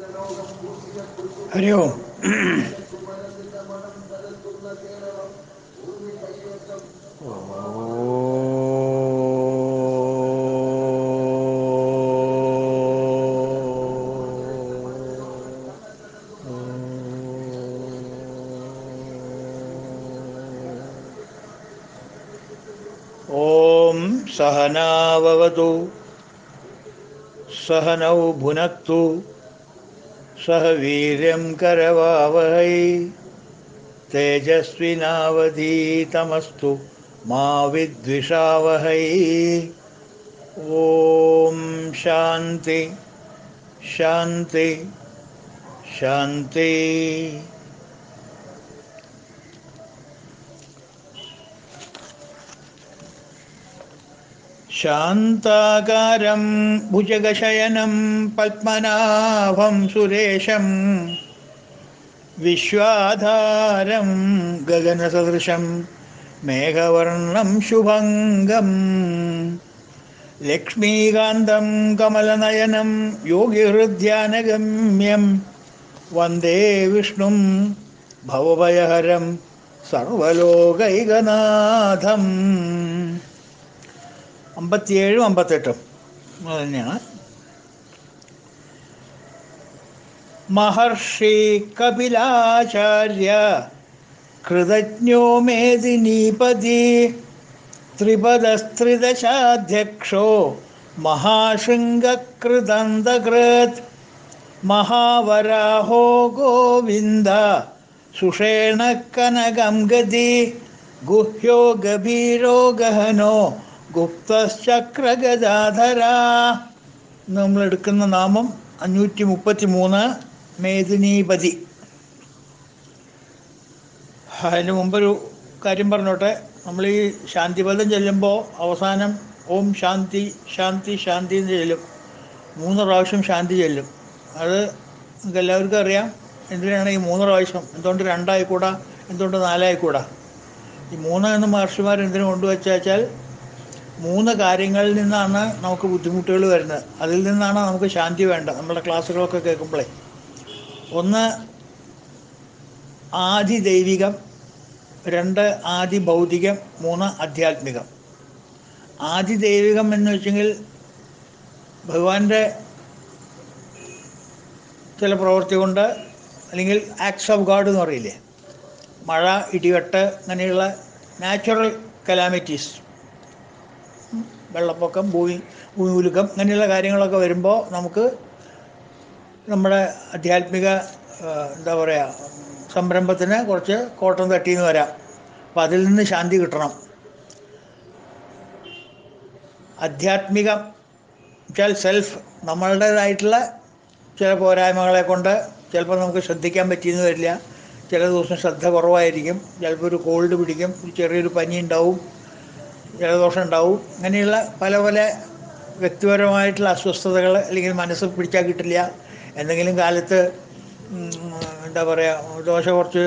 ഹരി ഓം. ഓം സഹനാവവതു സഹനൗ ഭുനക്തു സഹ വീര്യം കരവാവഹൈ തേജസ്വിനാവധീതമസ്തു മാ വിദ്വിഷാവഹൈ. ഓം ശാന്തി ശാന്തി ശാന്തി. ശാന്താകാരം ഭുജഗശയനം പത്മനാഭം സുരേശം വിശ്വാധാരം ഗഗനസദൃശം മേഘവർണം ശുഭംഗം ലക്ഷ്മീകാന്തം കമലനയനം യോഗിഹൃദ്ധ്യാനഗമ്യം വന്ദേ വിഷ്ണും ഭവഭയഹരം സർവലോകൈകനാഥം. 57 58 തന്നെയാണ്. മഹർഷി കപിലാചാര്യ കൃതജ്ഞോ മേദിനീപതി ത്രിപദസ്ത്രിദശാധ്യക്ഷോ മഹാശൃംഗകൃതന്തകൃത് മഹാവരാഹോ ഗോവിന്ദ സുഷേണ കനകം ഗതി ഗുഹ്യോ ഗഭീരോ ഗഹനോ ഗുപ്തശ്ചക്രഗദാധര. നമ്മളെടുക്കുന്ന നാമം 533 മേദിനീപതി. അതിന് മുമ്പൊരു കാര്യം പറഞ്ഞോട്ടെ. നമ്മൾ ഈ ശാന്തിപദം ചെല്ലുമ്പോൾ അവസാനം ഓം ശാന്തി ശാന്തി ശാന്തി എന്ന് ചെല്ലും. 3 പ്രാവശ്യം ശാന്തി ചെല്ലും. അത് നമുക്ക് എല്ലാവർക്കും അറിയാം. എന്തിനാണ് ഈ 3 പ്രാവശ്യം? എന്തുകൊണ്ട് 2 ആയിക്കൂടാ? എന്തുകൊണ്ട് 4 ആയിക്കൂടാ? ഈ 3 എന്ന് മഹർഷിമാർ എന്തിനു കൊണ്ടുവച്ചാൽ 3 കാര്യങ്ങളിൽ നിന്നാണ് നമുക്ക് ബുദ്ധിമുട്ടുകൾ വരുന്നത്. അതിൽ നിന്നാണ് നമുക്ക് ശാന്തി വേണ്ടത്. നമ്മുടെ ക്ലാസ്സുകളൊക്കെ കേൾക്കുമ്പോഴേ, ഒന്ന് ആദി ദൈവികം, 2 ആദി ഭൗതികം, 3 ആധ്യാത്മികം. ആദി ദൈവികം എന്ന് വെച്ചെങ്കിൽ ഭഗവാന്റെ ചില പ്രവൃത്തി കൊണ്ട്, അല്ലെങ്കിൽ ആക്ട്സ് ഓഫ് ഗാഡ് എന്ന് പറയില്ലേ, മഴ, ഇടിവെട്ട്, അങ്ങനെയുള്ള നാച്ചുറൽ കലാമിറ്റീസ്, വെള്ളപ്പൊക്കം, ഭൂമി ഉലുക്കം, അങ്ങനെയുള്ള കാര്യങ്ങളൊക്കെ വരുമ്പോൾ നമുക്ക് നമ്മുടെ ആധ്യാത്മിക എന്താ പറയുക, സംരംഭത്തിന് കുറച്ച് കോട്ടം തട്ടിയെന്ന് വരാം. അപ്പം അതിൽ നിന്ന് ശാന്തി കിട്ടണം. ആധ്യാത്മികം വെച്ചാൽ സെൽഫ്, നമ്മളുടേതായിട്ടുള്ള ചില പോരായ്മകളെ കൊണ്ട് ചിലപ്പോൾ നമുക്ക് ശ്രദ്ധിക്കാൻ പറ്റിയെന്ന് വരില്ല. ചില ദിവസം ശ്രദ്ധ കുറവായിരിക്കും. ചിലപ്പോൾ ഒരു കോൾഡ് പിടിക്കും, ചെറിയൊരു പനി ഉണ്ടാവും, ജലദോഷം ഉണ്ടാവും. അങ്ങനെയുള്ള പല പല വ്യക്തിപരമായിട്ടുള്ള അസ്വസ്ഥതകൾ, അല്ലെങ്കിൽ മനസ്സ് പിടിച്ചാൽ കിട്ടില്ല. എന്തെങ്കിലും കാലത്ത് എന്താ പറയുക, ദോശ കുറച്ച്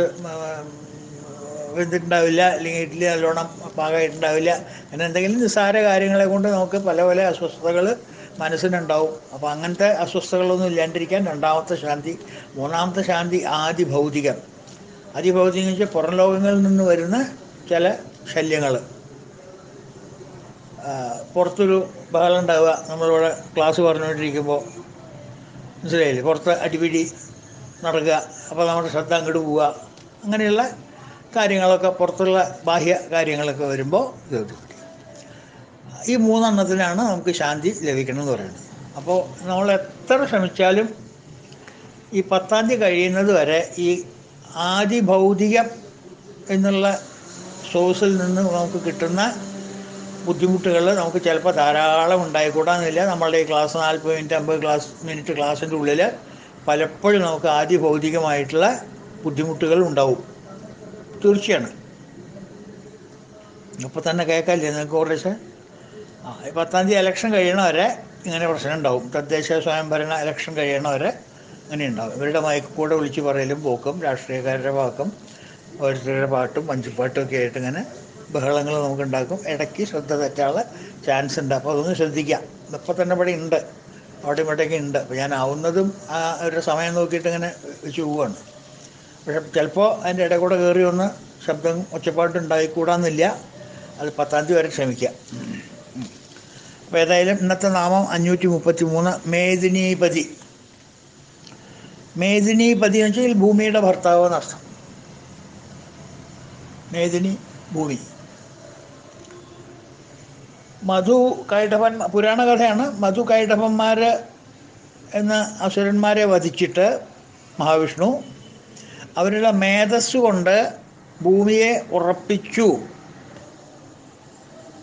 വെന്തിട്ടുണ്ടാവില്ല, അല്ലെങ്കിൽ ഇഡ്ഡലി നല്ലോണം പാകമായിട്ടുണ്ടാവില്ല. അങ്ങനെ എന്തെങ്കിലും നിസ്സാര കാര്യങ്ങളെ കൊണ്ട് നമുക്ക് പല പല അസ്വസ്ഥതകൾ മനസ്സിനുണ്ടാവും. അപ്പോൾ അങ്ങനത്തെ അസ്വസ്ഥതകളൊന്നും ഇല്ലാണ്ടിരിക്കാൻ 2ാമത്തെ ശാന്തി. 3ാമത്തെ ശാന്തി ആദി ഭൗതികം. അതിഭൗതികം വെച്ചാൽ പുറം ലോകങ്ങളിൽ നിന്ന് വരുന്ന ചില ശല്യങ്ങൾ. പുറത്തൊരു ബഹളം ഉണ്ടാവുക, നമ്മളിവിടെ ക്ലാസ് പറഞ്ഞുകൊണ്ടിരിക്കുമ്പോൾ, മനസ്സിലായില്ലേ, പുറത്ത് അടിപിടി നടക്കുക, അപ്പോൾ നമ്മുടെ ശ്രദ്ധ അങ്ങോട്ട് പോവുക. അങ്ങനെയുള്ള കാര്യങ്ങളൊക്കെ, പുറത്തുള്ള ബാഹ്യ കാര്യങ്ങളൊക്കെ വരുമ്പോൾ ഈ 3 എണ്ണത്തിനാണ് നമുക്ക് ശാന്തി ലഭിക്കണമെന്ന് പറയുന്നത്. അപ്പോൾ നമ്മൾ എത്ര ശ്രമിച്ചാലും ഈ 10ാം തീയതി കഴിയുന്നത് വരെ ഈ ആദിഭൗതികം എന്നുള്ള സോഴ്സിൽ നിന്ന് നമുക്ക് കിട്ടുന്ന ബുദ്ധിമുട്ടുകൾ നമുക്ക് ചിലപ്പോൾ ധാരാളം ഉണ്ടായിക്കൂടാന്നില്ല. നമ്മളുടെ ഈ ക്ലാസ് 40 മിനിറ്റ് 50 മിനിറ്റ് ക്ലാസ്സിൻ്റെ ഉള്ളിൽ പലപ്പോഴും നമുക്ക് ആദിഭൗതികമായിട്ടുള്ള ബുദ്ധിമുട്ടുകൾ ഉണ്ടാവും. തീർച്ചയാണ്. ഇപ്പോൾ തന്നെ കേൾക്കാല്ലേ നിങ്ങൾക്ക് കുറേശ്ശെ? 10ാം തീയതി ഇലക്ഷൻ കഴിയണവരെ ഇങ്ങനെ പ്രശ്നം ഉണ്ടാവും. തദ്ദേശ സ്വയംഭരണ ഇലക്ഷൻ കഴിയണവരെ അങ്ങനെ ഉണ്ടാവും. ഇവരുടെ മയക്കൂടെ വിളിച്ച് പറയലും പോക്കും, രാഷ്ട്രീയക്കാരുടെ വാക്കും, ഓരോരുത്തരുടെ പാട്ടും വഞ്ചിപ്പാട്ടും ഒക്കെ ആയിട്ട് ഇങ്ങനെ ബഹളങ്ങൾ നമുക്കുണ്ടാക്കും. ഇടയ്ക്ക് ശ്രദ്ധ തെറ്റാനുള്ള ചാൻസ് ഉണ്ട്. അപ്പോൾ അതൊന്ന് ശ്രദ്ധിക്കാം. ഇപ്പം തന്നെ ഇവിടെ ഉണ്ട്. അവിടെ ഇവിടെയൊക്കെ ഉണ്ട്. അപ്പോൾ ഞാൻ ആവുന്നതും ആ ഒരു സമയം നോക്കിയിട്ട് ഇങ്ങനെ വെച്ച് പോവുകയാണ്. പക്ഷെ ചിലപ്പോൾ അതിൻ്റെ ഇടയിൽ കൂടെ കയറി ഒന്ന് ശബ്ദം ഒച്ചപ്പാട്ടുണ്ടായിക്കൂടാന്നില്ല. അത് 10-ാം തീയതി വരെ ക്ഷമിക്കാം. അപ്പോൾ ഏതായാലും ഇന്നത്തെ നാമം 533 മേദിനീപതി. മേദിനീപതി എന്ന് വെച്ചാൽ ഭൂമിയുടെ ഭർത്താവ് എന്നർത്ഥം. മേദിനി ഭൂമി. മധു കൈടഭൻ പുരാണ കഥയാണ്. മധു കൈടഭന്മാർ എന്ന അസുരന്മാരെ വധിച്ചിട്ട് മഹാവിഷ്ണു അവരുടെ മേധസ് കൊണ്ട് ഭൂമിയെ ഉറപ്പിച്ചു.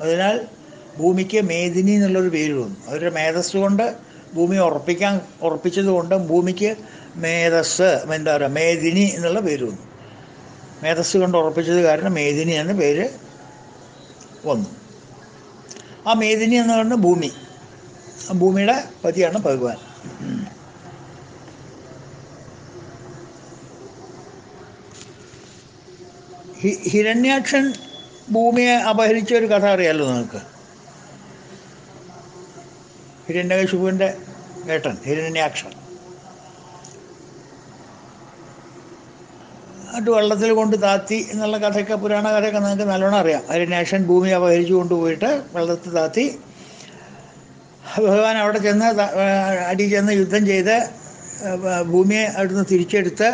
അതിനാൽ ഭൂമിക്ക് മേദിനി എന്നുള്ളൊരു പേര് വന്നു. അവരുടെ മേധസ് കൊണ്ട് ഭൂമിയെ ഉറപ്പിച്ചത് കൊണ്ട് ഭൂമിക്ക് മേധസ് എന്താ പറയുക മേദിനി എന്നുള്ള പേര് വന്നു. മേധസ് കൊണ്ട് ഉറപ്പിച്ചത് കാരണം മേദിനി എന്ന പേര് വന്നു. ആ മേദിനി എന്ന് പറയുന്നത് ഭൂമി. ഭൂമിയുടെ പതിയാണ് ഭഗവാൻ. ഹിരണ്യാക്ഷൻ ഭൂമിയെ അപഹരിച്ച ഒരു കഥ അറിയാമല്ലോ നിങ്ങൾക്ക്. ഹിരണ്യകശിപുവിൻ്റെ ഏട്ടൻ ഹിരണ്യാക്ഷൻ. അത് വെള്ളത്തിൽ കൊണ്ട് താത്തി എന്നുള്ള കഥയൊക്കെ പുരാണ കഥയൊക്കെ നിങ്ങൾക്ക് നല്ലോണം അറിയാം. ഹിരണ്യാക്ഷൻ ഭൂമി അപഹരിച്ചു കൊണ്ടുപോയിട്ട് വെള്ളത്തിൽ താത്തി. ഭഗവാൻ അവിടെ ചെന്ന് അടി ചെന്ന് യുദ്ധം ചെയ്ത് ഭൂമിയെ അവിടുന്ന് തിരിച്ചെടുത്ത്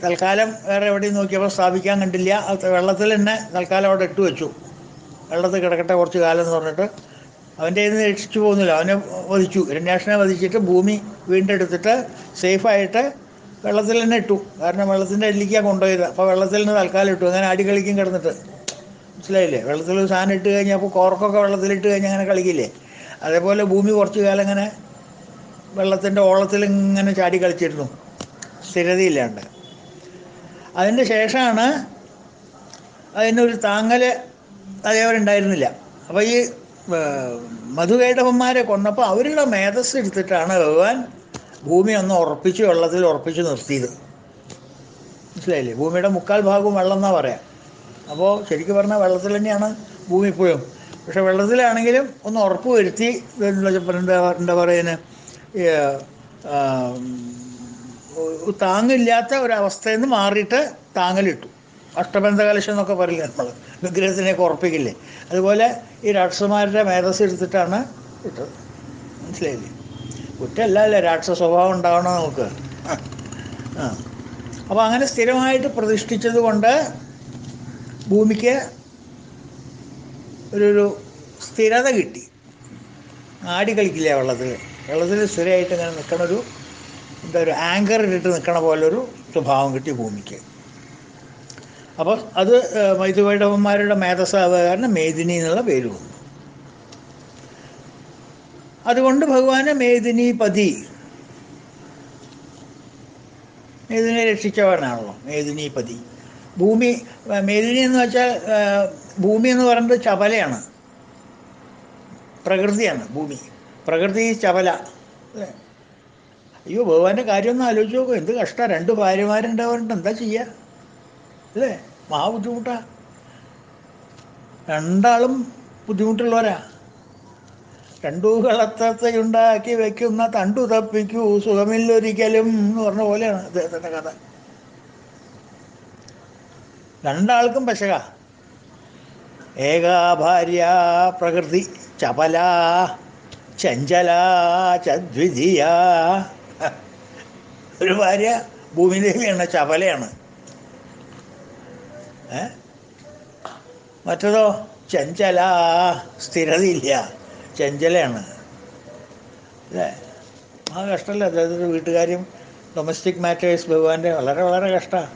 തൽക്കാലം വേറെ എവിടെയും നോക്കിയപ്പോൾ സ്ഥാപിക്കാൻ കണ്ടില്ല. വെള്ളത്തിൽ തന്നെ തൽക്കാലം അവിടെ ഇട്ട് വെച്ചു. വെള്ളത്തിൽ കിടക്കട്ടെ കുറച്ച് കാലം എന്ന് പറഞ്ഞിട്ട് അവൻ്റെ കയ്യിൽ നിന്ന് രക്ഷിച്ചു പോകുന്നില്ല. അവനെ വധിച്ചു. ഹിരണ്യാക്ഷനെ വധിച്ചിട്ട് ഭൂമി വീണ്ടെടുത്തിട്ട് സേഫായിട്ട് വെള്ളത്തിൽ തന്നെ ഇട്ടു. കാരണം വെള്ളത്തിൻ്റെ അടിയിലേക്കാണ് കൊണ്ടുപോയത്. അപ്പോൾ വെള്ളത്തിൽ നിന്ന് തൽക്കാലം ഇട്ടു. അങ്ങനെ അടി കളിക്കും കിടന്നിട്ട്. മനസ്സിലായില്ലേ? വെള്ളത്തിൽ ഒരു സാധനം ഇട്ട് കഴിഞ്ഞാൽ അപ്പോൾ കോർക്കൊക്കെ വെള്ളത്തിലിട്ട് കഴിഞ്ഞാൽ അങ്ങനെ കളിക്കില്ലേ? അതേപോലെ ഭൂമി കുറച്ച് കാലം ഇങ്ങനെ വെള്ളത്തിൻ്റെ ഓളത്തിൽ ഇങ്ങനെ ചാടി കളിച്ചിരുന്നു, സ്ഥിരതയില്ലാണ്ട്. അതിൻ്റെ ശേഷമാണ് അതിനൊരു താങ്ങൽ അതേപോലെ ഉണ്ടായിരുന്നില്ല. അപ്പോൾ ഈ മധുകൈടവന്മാരെ കൊന്നപ്പോൾ അവരുടെ മേധസ് എടുത്തിട്ടാണ് ഭഗവാൻ ഭൂമി ഒന്ന് ഉറപ്പിച്ച് വെള്ളത്തിൽ ഉറപ്പിച്ച് നിർത്തിയത്. മനസ്സിലായില്ലേ? ഭൂമിയുടെ 3/4 ഭാഗവും വെള്ളം എന്നാണ് പറയാം. അപ്പോൾ ശരിക്കും പറഞ്ഞാൽ വെള്ളത്തിൽ തന്നെയാണ് ഭൂമി ഇപ്പോഴും. പക്ഷെ വെള്ളത്തിലാണെങ്കിലും ഒന്ന് ഉറപ്പ് വരുത്തി എന്താ പറയുന്നത്, താങ്ങില്ലാത്ത ഒരവസ്ഥയിൽ നിന്ന് മാറിയിട്ട് താങ്ങലിട്ടു. അഷ്ടബന്ധ കലശം എന്നൊക്കെ പറയില്ല നമ്മൾ, വിഗ്രഹത്തിനെയൊക്കെ ഉറപ്പിക്കില്ലേ? അതുപോലെ ഈ രാക്ഷസന്മാരുടെ മേധസ് എടുത്തിട്ടാണ് ഇട്ടത്. മനസ്സിലായില്ലേ? കുറ്റമല്ലേ, രാക്ഷസ സ്വഭാവം ഉണ്ടാവണം നമുക്ക്. അപ്പോൾ അങ്ങനെ സ്ഥിരമായിട്ട് പ്രതിഷ്ഠിച്ചത് കൊണ്ട് ഭൂമിക്ക് ഒരു സ്ഥിരത കിട്ടി. ആടി കളിക്കില്ല വെള്ളത്തിൽ. വെള്ളത്തിൽ സ്ഥിരമായിട്ട് ഇങ്ങനെ നിൽക്കണൊരു ഒരു ആങ്കർ ഇട്ടിട്ട് നിൽക്കണ പോലൊരു സ്വഭാവം കിട്ടി ഭൂമിക്ക്. അപ്പോൾ അത് മൈഥുവൈടവന്മാരുടെ മേധസ്സാവുക കാരണം മേദിനി എന്നുള്ള പേര് വന്നു. അതുകൊണ്ട് ഭഗവാനെ മേദിനീപതി, മേദിനിയെ രക്ഷിച്ചവനാണല്ലോ മേദിനീപതി. ഭൂമി മേദിനി എന്ന് വെച്ചാൽ ഭൂമി എന്ന് പറയുന്നത് ചപലയാണ്, പ്രകൃതിയാണ് ഭൂമി. പ്രകൃതി ചപല അല്ലേ? അയ്യോ, ഭഗവാന്റെ കാര്യമൊന്നും ആലോചിച്ച് നോക്കും. എന്ത് കഷ്ടമാണ്. 2 ഭാര്യമാരുണ്ടാവാറുണ്ട്. എന്താ ചെയ്യുക അല്ലേ? മഹാ ബുദ്ധിമുട്ടാണ്. 2 ആളും ബുദ്ധിമുട്ടുള്ളവരാ. 2 കളത്തയുണ്ടാക്കി വയ്ക്കുന്ന തണ്ടു തപ്പിക്കൂ സുഖമില്ലൊരിക്കലും എന്ന് പറഞ്ഞ പോലെയാണ് അദ്ദേഹത്തിൻ്റെ കഥ. 2 ആൾക്കും പശക. ഏകാ ഭാര്യ പ്രകൃതി ചപല ചഞ്ചല ചദ്വിതീയ. ഒരു ഭാര്യ ഭൂമിദേവിയാണ്, ചപലയാണ്. മറ്റതോ ചഞ്ചല, സ്ഥിരതയില്ല, ചഞ്ചലയാണ് അല്ലേ? ആ കഷ്ടമല്ലേ അദ്ദേഹത്തിൻ്റെ വീട്ടുകാര്യം. ഡൊമസ്റ്റിക് മാറ്റേഴ്സ് ഭഗവാന്റെ വളരെ വളരെ കഷ്ടമാണ്.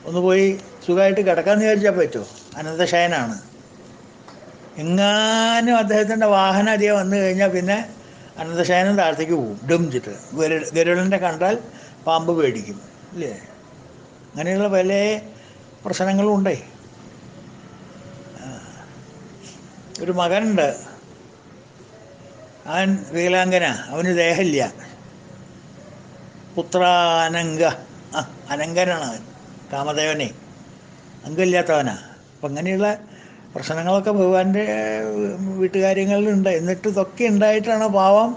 ഒന്ന് പോയി സുഖമായിട്ട് കിടക്കാമെന്ന് വിചാരിച്ചാൽ പറ്റുമോ? അനന്തശയനാണ്. എങ്ങാനും അദ്ദേഹത്തിൻ്റെ വാഹനം അധികം വന്നു കഴിഞ്ഞാൽ പിന്നെ അനന്തശയനം താഴത്തേക്ക് പോകും. ഡുംചിട്ട് ഗരുഡൻ്റെ കണ്ടാൽ പാമ്പ് പേടിക്കും ഇല്ലേ? അങ്ങനെയുള്ള പല പ്രശ്നങ്ങളും ഉണ്ടേ. ഒരു മകനുണ്ട്, അവൻ വികലാംഗന, അവന് ദേഹമില്ല. പുത്രാനംഗ, അനങ്കനാണ് അവൻ, കാമദേവനെ, അംഗമില്ലാത്തവനാ. അപ്പം അങ്ങനെയുള്ള പ്രശ്നങ്ങളൊക്കെ ഭഗവാന്റെ വീട്ടുകാര്യങ്ങളിലുണ്ട്. എന്നിട്ട് ഇതൊക്കെ ഉണ്ടായിട്ടാണ് പാവം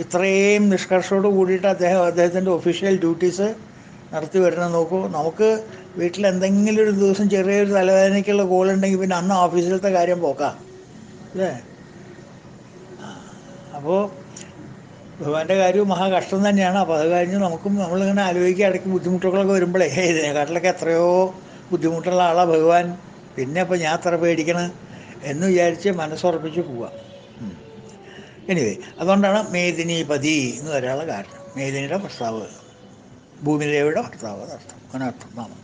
ഇത്രയും നിഷ്കർഷയോട് കൂടിയിട്ട് അദ്ദേഹത്തിൻ്റെ ഒഫീഷ്യൽ ഡ്യൂട്ടീസ് നടത്തി വരണം. നോക്കൂ, നമുക്ക് വീട്ടിൽ എന്തെങ്കിലും ഒരു ദിവസം ചെറിയൊരു തലവേദനയ്ക്കുള്ള കോളുണ്ടെങ്കിൽ പിന്നെ അന്ന് ഓഫീസിലത്തെ കാര്യം പോക്കാം അല്ലേ. അപ്പോൾ ഭഗവാന്റെ കാര്യവും മഹാ കഷ്ടം തന്നെയാണ്. അപ്പോൾ അത് കഴിഞ്ഞ് നമുക്കും നമ്മളിങ്ങനെ ആലോചിക്കുക, ഇടയ്ക്ക് ബുദ്ധിമുട്ടുകളൊക്കെ വരുമ്പോഴേ ഇതിനെക്കാട്ടിലൊക്കെ എത്രയോ ബുദ്ധിമുട്ടുള്ള ആളാണ് ഭഗവാൻ, പിന്നെ അപ്പോൾ ഞാൻ അത്ര പേടിക്കണം എന്ന് വിചാരിച്ച് മനസ്സുറപ്പിച്ച് പോവുക. എനിവേ, അതുകൊണ്ടാണ് മേദിനീപതി എന്ന് വരാനുള്ള കാരണം. മേദിനിയുടെ ഭർത്താവ്, ഭൂമിദേവിയുടെ ഭർത്താവ് എന്നർത്ഥം, അങ്ങനർത്ഥം നാമം.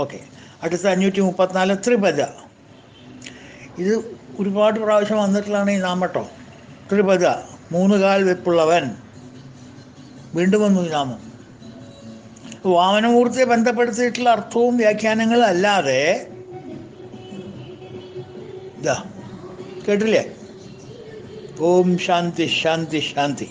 ഓക്കെ, അടുത്ത 534 ത്രിപദ. ഇത് ഒരുപാട് പ്രാവശ്യം വന്നിട്ടുള്ളതാണ് ഈ നാമം കേട്ടോ. ത്രിപദ, 3 കാൽ വെപ്പുള്ളവൻ. വീണ്ടും വന്നു ഈ നാമം. വാമനമൂർത്തിയെ ബന്ധപ്പെടുത്തിയിട്ടുള്ള അർത്ഥവും വ്യാഖ്യാനങ്ങളും അല്ലാതെ ഇതാ കേട്ടില്ലേ, ഓം ശാന്തി ശാന്തി ശാന്തി.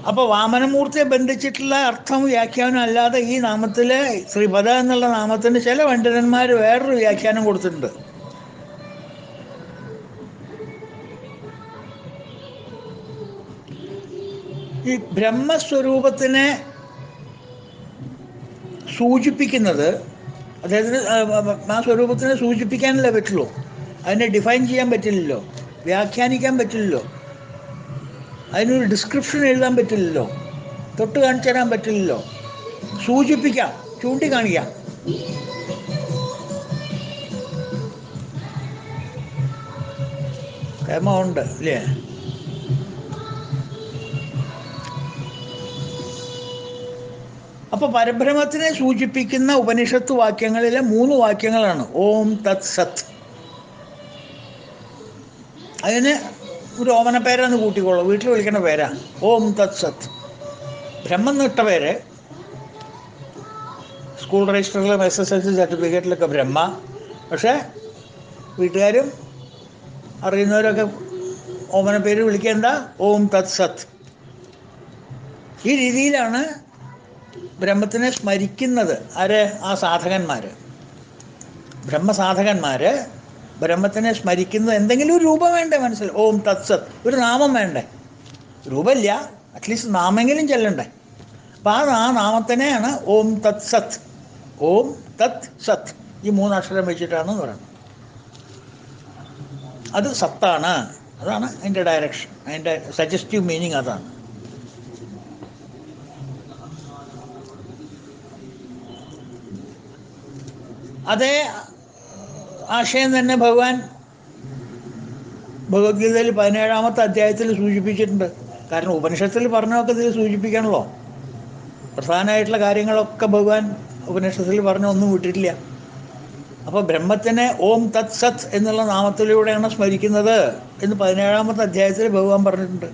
അപ്പോൾ വാമനമൂർത്തിയെ ബന്ധിച്ചിട്ടുള്ള അർത്ഥം വ്യാഖ്യാനം അല്ലാതെ ഈ നാമത്തിലെ ശ്രീപദ എന്നുള്ള നാമത്തിന് ചില പണ്ഡിതന്മാർ വേറൊരു വ്യാഖ്യാനം കൊടുത്തിട്ടുണ്ട്. ഈ ബ്രഹ്മസ്വരൂപത്തിനെ സൂചിപ്പിക്കുന്നത്, അദ്ദേഹത്തിന് ആ സ്വരൂപത്തിനെ സൂചിപ്പിക്കാനല്ലേ പറ്റുള്ളൂ, അതിനെ ഡിഫൈൻ ചെയ്യാൻ പറ്റില്ലല്ലോ, വ്യാഖ്യാനിക്കാൻ പറ്റില്ലല്ലോ, അതിനൊരു ഡിസ്ക്രിപ്ഷൻ എഴുതാൻ പറ്റില്ലല്ലോ, തൊട്ട് കാണിച്ചു തരാൻ പറ്റില്ലല്ലോ. സൂചിപ്പിക്കാം, ചൂണ്ടിക്കാണിക്കാം. കേമമുണ്ട് അല്ലേ. അപ്പോൾ പരബ്രഹ്മത്തിനെ സൂചിപ്പിക്കുന്ന ഉപനിഷത്ത് വാക്യങ്ങളിലെ 3 വാക്യങ്ങളാണ് ഓം തത് സത്. അതിന് ഒരു ഓമന പേരാന്ന് കൂട്ടിക്കോളൂ, വീട്ടിൽ വിളിക്കുന്ന പേരാ ഓം തത് സത്. ബ്രഹ്മം എന്നിട്ട പേര് സ്കൂൾ രജിസ്റ്ററിലും SSLC സർട്ടിഫിക്കറ്റിലൊക്കെ ബ്രഹ്മ. പക്ഷേ വീട്ടുകാരും അറിയുന്നവരൊക്കെ ഓമന പേര് വിളിക്കുക എന്താ, ഓം തത് സത്. ഈ രീതിയിലാണ് ബ്രഹ്മത്തിനെ സ്മരിക്കുന്നത്. ആര്? ആ സാധകന്മാർ, ബ്രഹ്മസാധകന്മാർ ബ്രഹ്മത്തിനെ സ്മരിക്കുന്നത്. എന്തെങ്കിലും ഒരു രൂപം വേണ്ടേ മനസ്സിൽ? ഓം തത് സത്, ഒരു നാമം വേണ്ടേ? രൂപമില്ല, അറ്റ്ലീസ്റ്റ് നാമെങ്കിലും ചെല്ലണ്ടേ. അപ്പം ആ നാമത്തിനെയാണ് ഓം തത് സത്, ഓം തത് സത്, ഈ 3 അക്ഷരം വെച്ചിട്ടാണെന്ന് പറയുന്നത്. അത് സത്താണ്, അതാണ് അതിൻ്റെ ഡയറക്ഷൻ, അതിൻ്റെ സജസ്റ്റീവ് മീനിങ് അതാണ്. അതേ ആശയം തന്നെ ഭഗവാൻ ഭഗവത്ഗീതയിൽ 17-ാമത്തെ അധ്യായത്തിൽ സൂചിപ്പിച്ചിട്ടുണ്ട്. കാരണം ഉപനിഷത്തിൽ പറഞ്ഞതൊക്കെ ഇതിൽ സൂചിപ്പിക്കണല്ലോ. പ്രധാനമായിട്ടുള്ള കാര്യങ്ങളൊക്കെ ഭഗവാൻ ഉപനിഷത്തിൽ പറഞ്ഞ ഒന്നും വിട്ടിട്ടില്ല. അപ്പോൾ ബ്രഹ്മത്തിനെ ഓം തത് സത് എന്നുള്ള നാമത്തിലൂടെയാണ് സ്മരിക്കുന്നത് എന്ന് 17-ാമത്തെ അധ്യായത്തിൽ ഭഗവാൻ പറഞ്ഞിട്ടുണ്ട്.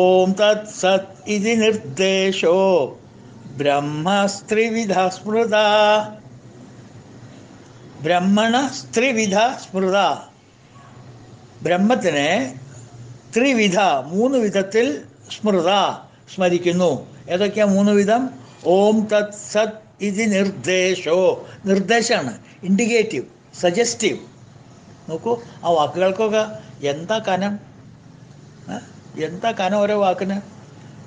ഓം തത് സത് ഇതി നിർദ്ദേശോ ബ്രഹ്മസ്ത്രിവിധ സ്മൃത. ബ്രഹ്മണ സ്ത്രിവിധ സ്മൃത. ബ്രഹ്മത്തിനെ ത്രിവിധ, 3 വിധത്തിൽ സ്മൃത, സ്മരിക്കുന്നു. ഏതൊക്കെയാ 3 വിധം? ഓം തത് സത് ഇതി നിർദ്ദേശോ, നിർദ്ദേശമാണ്, ഇൻഡിക്കേറ്റീവ്, സജസ്റ്റീവ്. നോക്കൂ, ആ വാക്കുകൾക്കൊക്കെ എന്താ കനം, എന്താ കനം ഓരോ വാക്കിന്.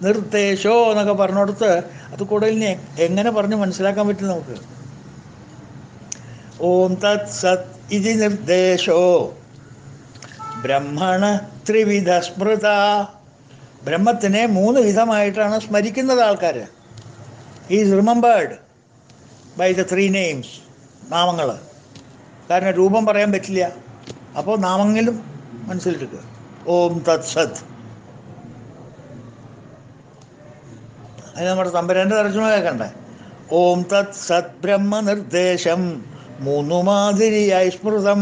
നിർദ്ദേശോ എന്നൊക്കെ പറഞ്ഞുകൊടുത്ത് അത് കൂടുതലിന് എങ്ങനെ പറഞ്ഞ് മനസ്സിലാക്കാൻ പറ്റും നമുക്ക്? ഓം തത് സത് ഇതി നിർദ്ദേശോ ബ്രഹ്മണ ത്രിവിധ സ്മൃത. ബ്രഹ്മത്തിനെ 3 വിധമായിട്ടാണ് സ്മരിക്കുന്നത് ആൾക്കാർ. Is remembered by the 3 names, നാമങ്ങൾ. കാരണം രൂപം പറയാൻ പറ്റില്ല, അപ്പോൾ നാമങ്ങളും മനസ്സിലെടുക്കുക. ഓം തത് സത്. അത് നമ്മുടെ തമ്പുരാൻ്റെ തർജ്ജമ കേൾക്കണ്ടേ? ഓം തത് സത് ബ്രഹ്മ നിർദ്ദേശം 3 മാതിരിയായി സ്മൃതം.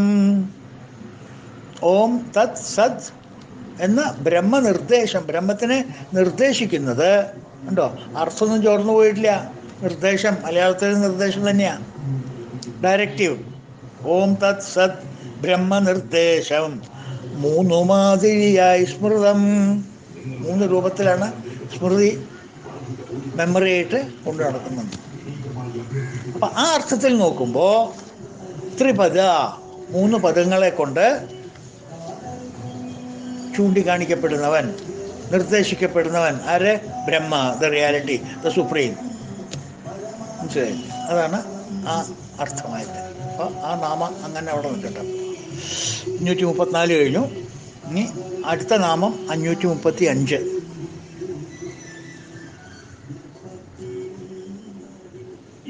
ഓം തത് സത് എന്ന ബ്രഹ്മനിർദ്ദേശം, ബ്രഹ്മത്തിനെ നിർദ്ദേശിക്കുന്നത് ഉണ്ടോ? അർത്ഥമൊന്നും ചോർന്നു പോയിട്ടില്ല. നിർദ്ദേശം മലയാളത്തിൽ നിർദ്ദേശം തന്നെയാണ്, ഡയറക്റ്റീവ്. ഓം തത് സത് ബ്രഹ്മനിർദ്ദേശം 3 മാതിരിയായി സ്മൃതം. 3 രൂപത്തിലാണ് സ്മൃതി, മെമ്മറി ആയിട്ട് കൊണ്ടു നടക്കുന്നത്. അപ്പം ആ അർത്ഥത്തിൽ നോക്കുമ്പോൾ ത്രിപദ, 3 പദങ്ങളെ കൊണ്ട് ചൂണ്ടിക്കാണിക്കപ്പെടുന്നവൻ, നിർദ്ദേശിക്കപ്പെടുന്നവൻ. ആര്? ബ്രഹ്മ, ദ റിയാലിറ്റി, ദ സുപ്രീം. മനസ്സിലായി? അതാണ് ആ അർത്ഥമായിട്ട്. അപ്പോൾ ആ നാമം അങ്ങനെ അവിടെ നിൽക്കട്ടെ. 534 കഴിഞ്ഞു. ഇനി അടുത്ത നാമം 535.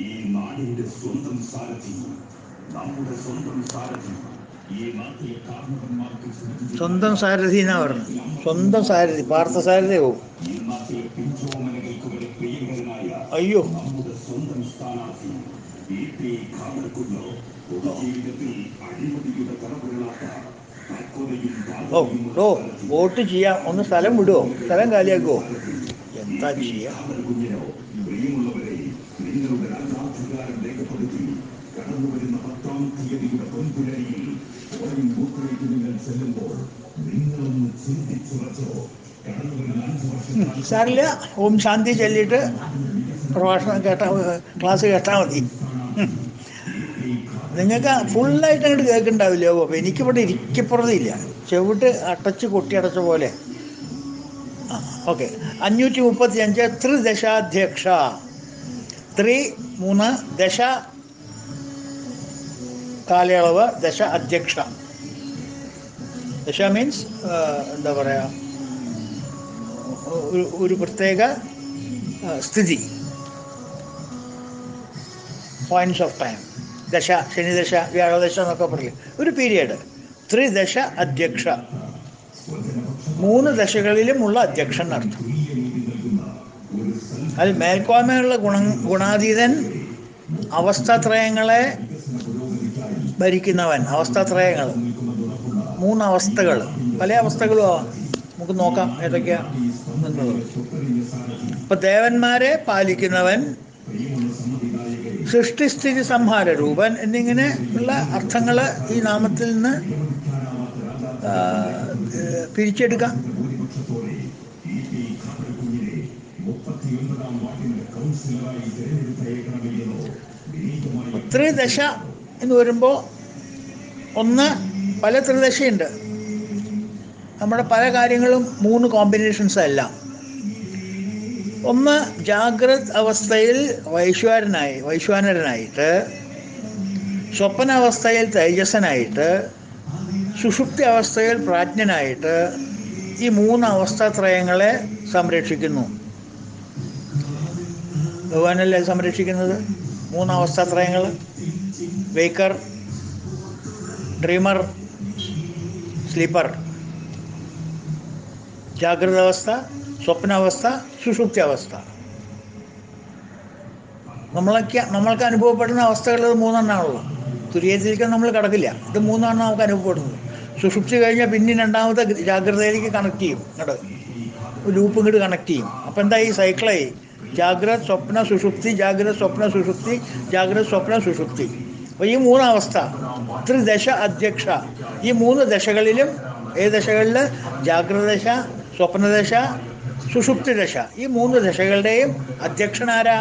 ഈ നാടിന്റെ സ്വന്തം സാരഥി, നമ്മുടെ സ്വന്തം സാരഥി, ഈ നാട്ടിലെ കാരണവന്മാർക്ക് സ്വന്തം സാരഥി എന്നാ പറഞ്ഞു. സ്വന്തം സാരഥി, പാർത്ഥസാരഥിയാവും. ഈ നാട്ടിലെ പിഞ്ചോമനകൾക്ക് വരെ പ്രിയങ്കരനായ അയ്യോ, നമ്മുടെ സ്വന്തം സ്ഥാനാർത്ഥി EP ഖാദർകുന്നോ പൊതുജീവിതത്തിൽ അഴിമതിയുടെ തലമുറകളാത്ത പക്വതയും ഓ വോട്ട് ചെയ്യാം, ഒന്ന് സ്ഥലം വിടുമോ, സ്ഥലം കാലിയാക്കുമോ, എന്താ ചെയ്യാ? ഖാദർകുഞ്ഞിനോ പ്രിയമുള്ളവരെ, നിങ്ങളുടെ രാജാധികാരം രേഖപ്പെടുത്തി കടന്നുവരുന്ന 10-ാം തീയതിയുടെ പൊൻപുലരിയിൽ പോളിംഗ് ബൂത്തിലേക്ക് നിങ്ങൾ ചെല്ലുമ്പോൾ നിങ്ങളൊന്ന് ചിന്തിച്ചുറച്ചോ. കടന്നുവരുന്ന 5 വർഷം സാറില്ല, ഓം ശാന്തി ചൊല്ലിയിട്ട് പ്രഭാഷണം ക്ലാസ് കേട്ടാൽ മതി. നിങ്ങൾക്ക് ഫുള്ളായിട്ട് അങ്ങോട്ട് കേൾക്കുന്നുണ്ടാവില്ല. അപ്പോൾ എനിക്കിവിടെ ഇരിക്കപ്പുറത്തില്ല, ചെവിട്ട് അടച്ച് കൊട്ടിയടച്ച പോലെ. ആ ഓക്കെ. 535 ത്രിദശാധ്യക്ഷ. 3 ദശ കാലയളവ്, ദശ അധ്യക്ഷ. ദശ മീൻസ് എന്താ പറയുക, ഒരു പ്രത്യേക സ്ഥിതി, പോയിന്റ്സ് ഓഫ് ടൈം. ദശ, ശനിദശ, വ്യാഴദശ എന്നൊക്കെ പറയും, ഒരു പീരിയഡ്. ത്രിദശ അധ്യക്ഷ, 3 ദശകളിലുമുള്ള അധ്യക്ഷൻ അർത്ഥം. അതിൽ മേൽക്കോയ്മയുള്ള ഗുണാതീതൻ, അവസ്ഥാത്രയങ്ങളെ ഭരിക്കുന്നവൻ. അവസ്ഥാത്രയങ്ങൾ, 3 അവസ്ഥകൾ, പല അവസ്ഥകളും ആവാം. നമുക്ക് നോക്കാം ഏതൊക്കെയാ എന്നുള്ളത്. ഇപ്പം ദേവന്മാരെ പാലിക്കുന്നവൻ, സൃഷ്ടിസ്ഥിതി സംഹാര രൂപൻ എന്നിങ്ങനെ ഉള്ള അർത്ഥങ്ങൾ ഈ നാമത്തിൽ നിന്ന് പിരിച്ചെടുക്കാം. ത്രിദശ എന്ന് വരുമ്പോൾ ഒന്ന്, പല ത്രിദശയുണ്ട്. നമ്മുടെ പല കാര്യങ്ങളും 3 കോമ്പിനേഷൻസ് അല്ല. ഒന്ന്, ജാഗ്രത് അവസ്ഥയിൽ വൈശ്വാനരനായിട്ട്, സ്വപ്നാവസ്ഥയിൽ തേജസ്സനായിട്ട്, സുഷുപ്തി അവസ്ഥയിൽ പ്രാജ്ഞനായിട്ട് ഈ 3 അവസ്ഥാത്രയങ്ങളെ സംരക്ഷിക്കുന്നു. ഭഗവാനല്ലേ സംരക്ഷിക്കുന്നത് 3 അവസ്ഥാത്രയങ്ങൾ? വേക്കർ, ഡ്രീമർ, സ്ലീപ്പർ. ജാഗ്രത അവസ്ഥ, സ്വപ്നാവസ്ഥ, സുഷുപ്തി അവസ്ഥ. നമ്മൾക്ക് അനുഭവപ്പെടുന്ന അവസ്ഥകൾ 3 എണ്ണമാണല്ലോ. തുര്യത്തിലേക്ക് നമ്മൾ കിടക്കില്ല, ഇത് 3 എണ്ണം നമുക്ക് അനുഭവപ്പെടുന്നത്. സുഷുപ്തി കഴിഞ്ഞാൽ പിന്നെ 2ാമത്തെ ജാഗ്രതയിലേക്ക് കണക്ട് ചെയ്യും, ഇങ്ങോട്ട് ലൂപ്പ് ഇങ്ങോട്ട് കണക്ട് ചെയ്യും. അപ്പം എന്താ, ഈ സൈക്കിളായി ജാഗ്രത സ്വപ്ന സുഷുപ്തി, ജാഗ്രത സ്വപ്ന സുഷുപ്തി, ജാഗ്രത സ്വപ്ന സുഷുപ്തി. അപ്പോൾ ഈ 3 അവസ്ഥ ത്രിദശ അധ്യക്ഷ. ഈ 3 ദശകളിലും, ഏത് ദശകളിൽ? ജാഗ്രതദശ, സ്വപ്നദശ, സുഷുപ്തി ദശ. ഈ 3 ദശകളുടെയും അധ്യക്ഷനാരാ?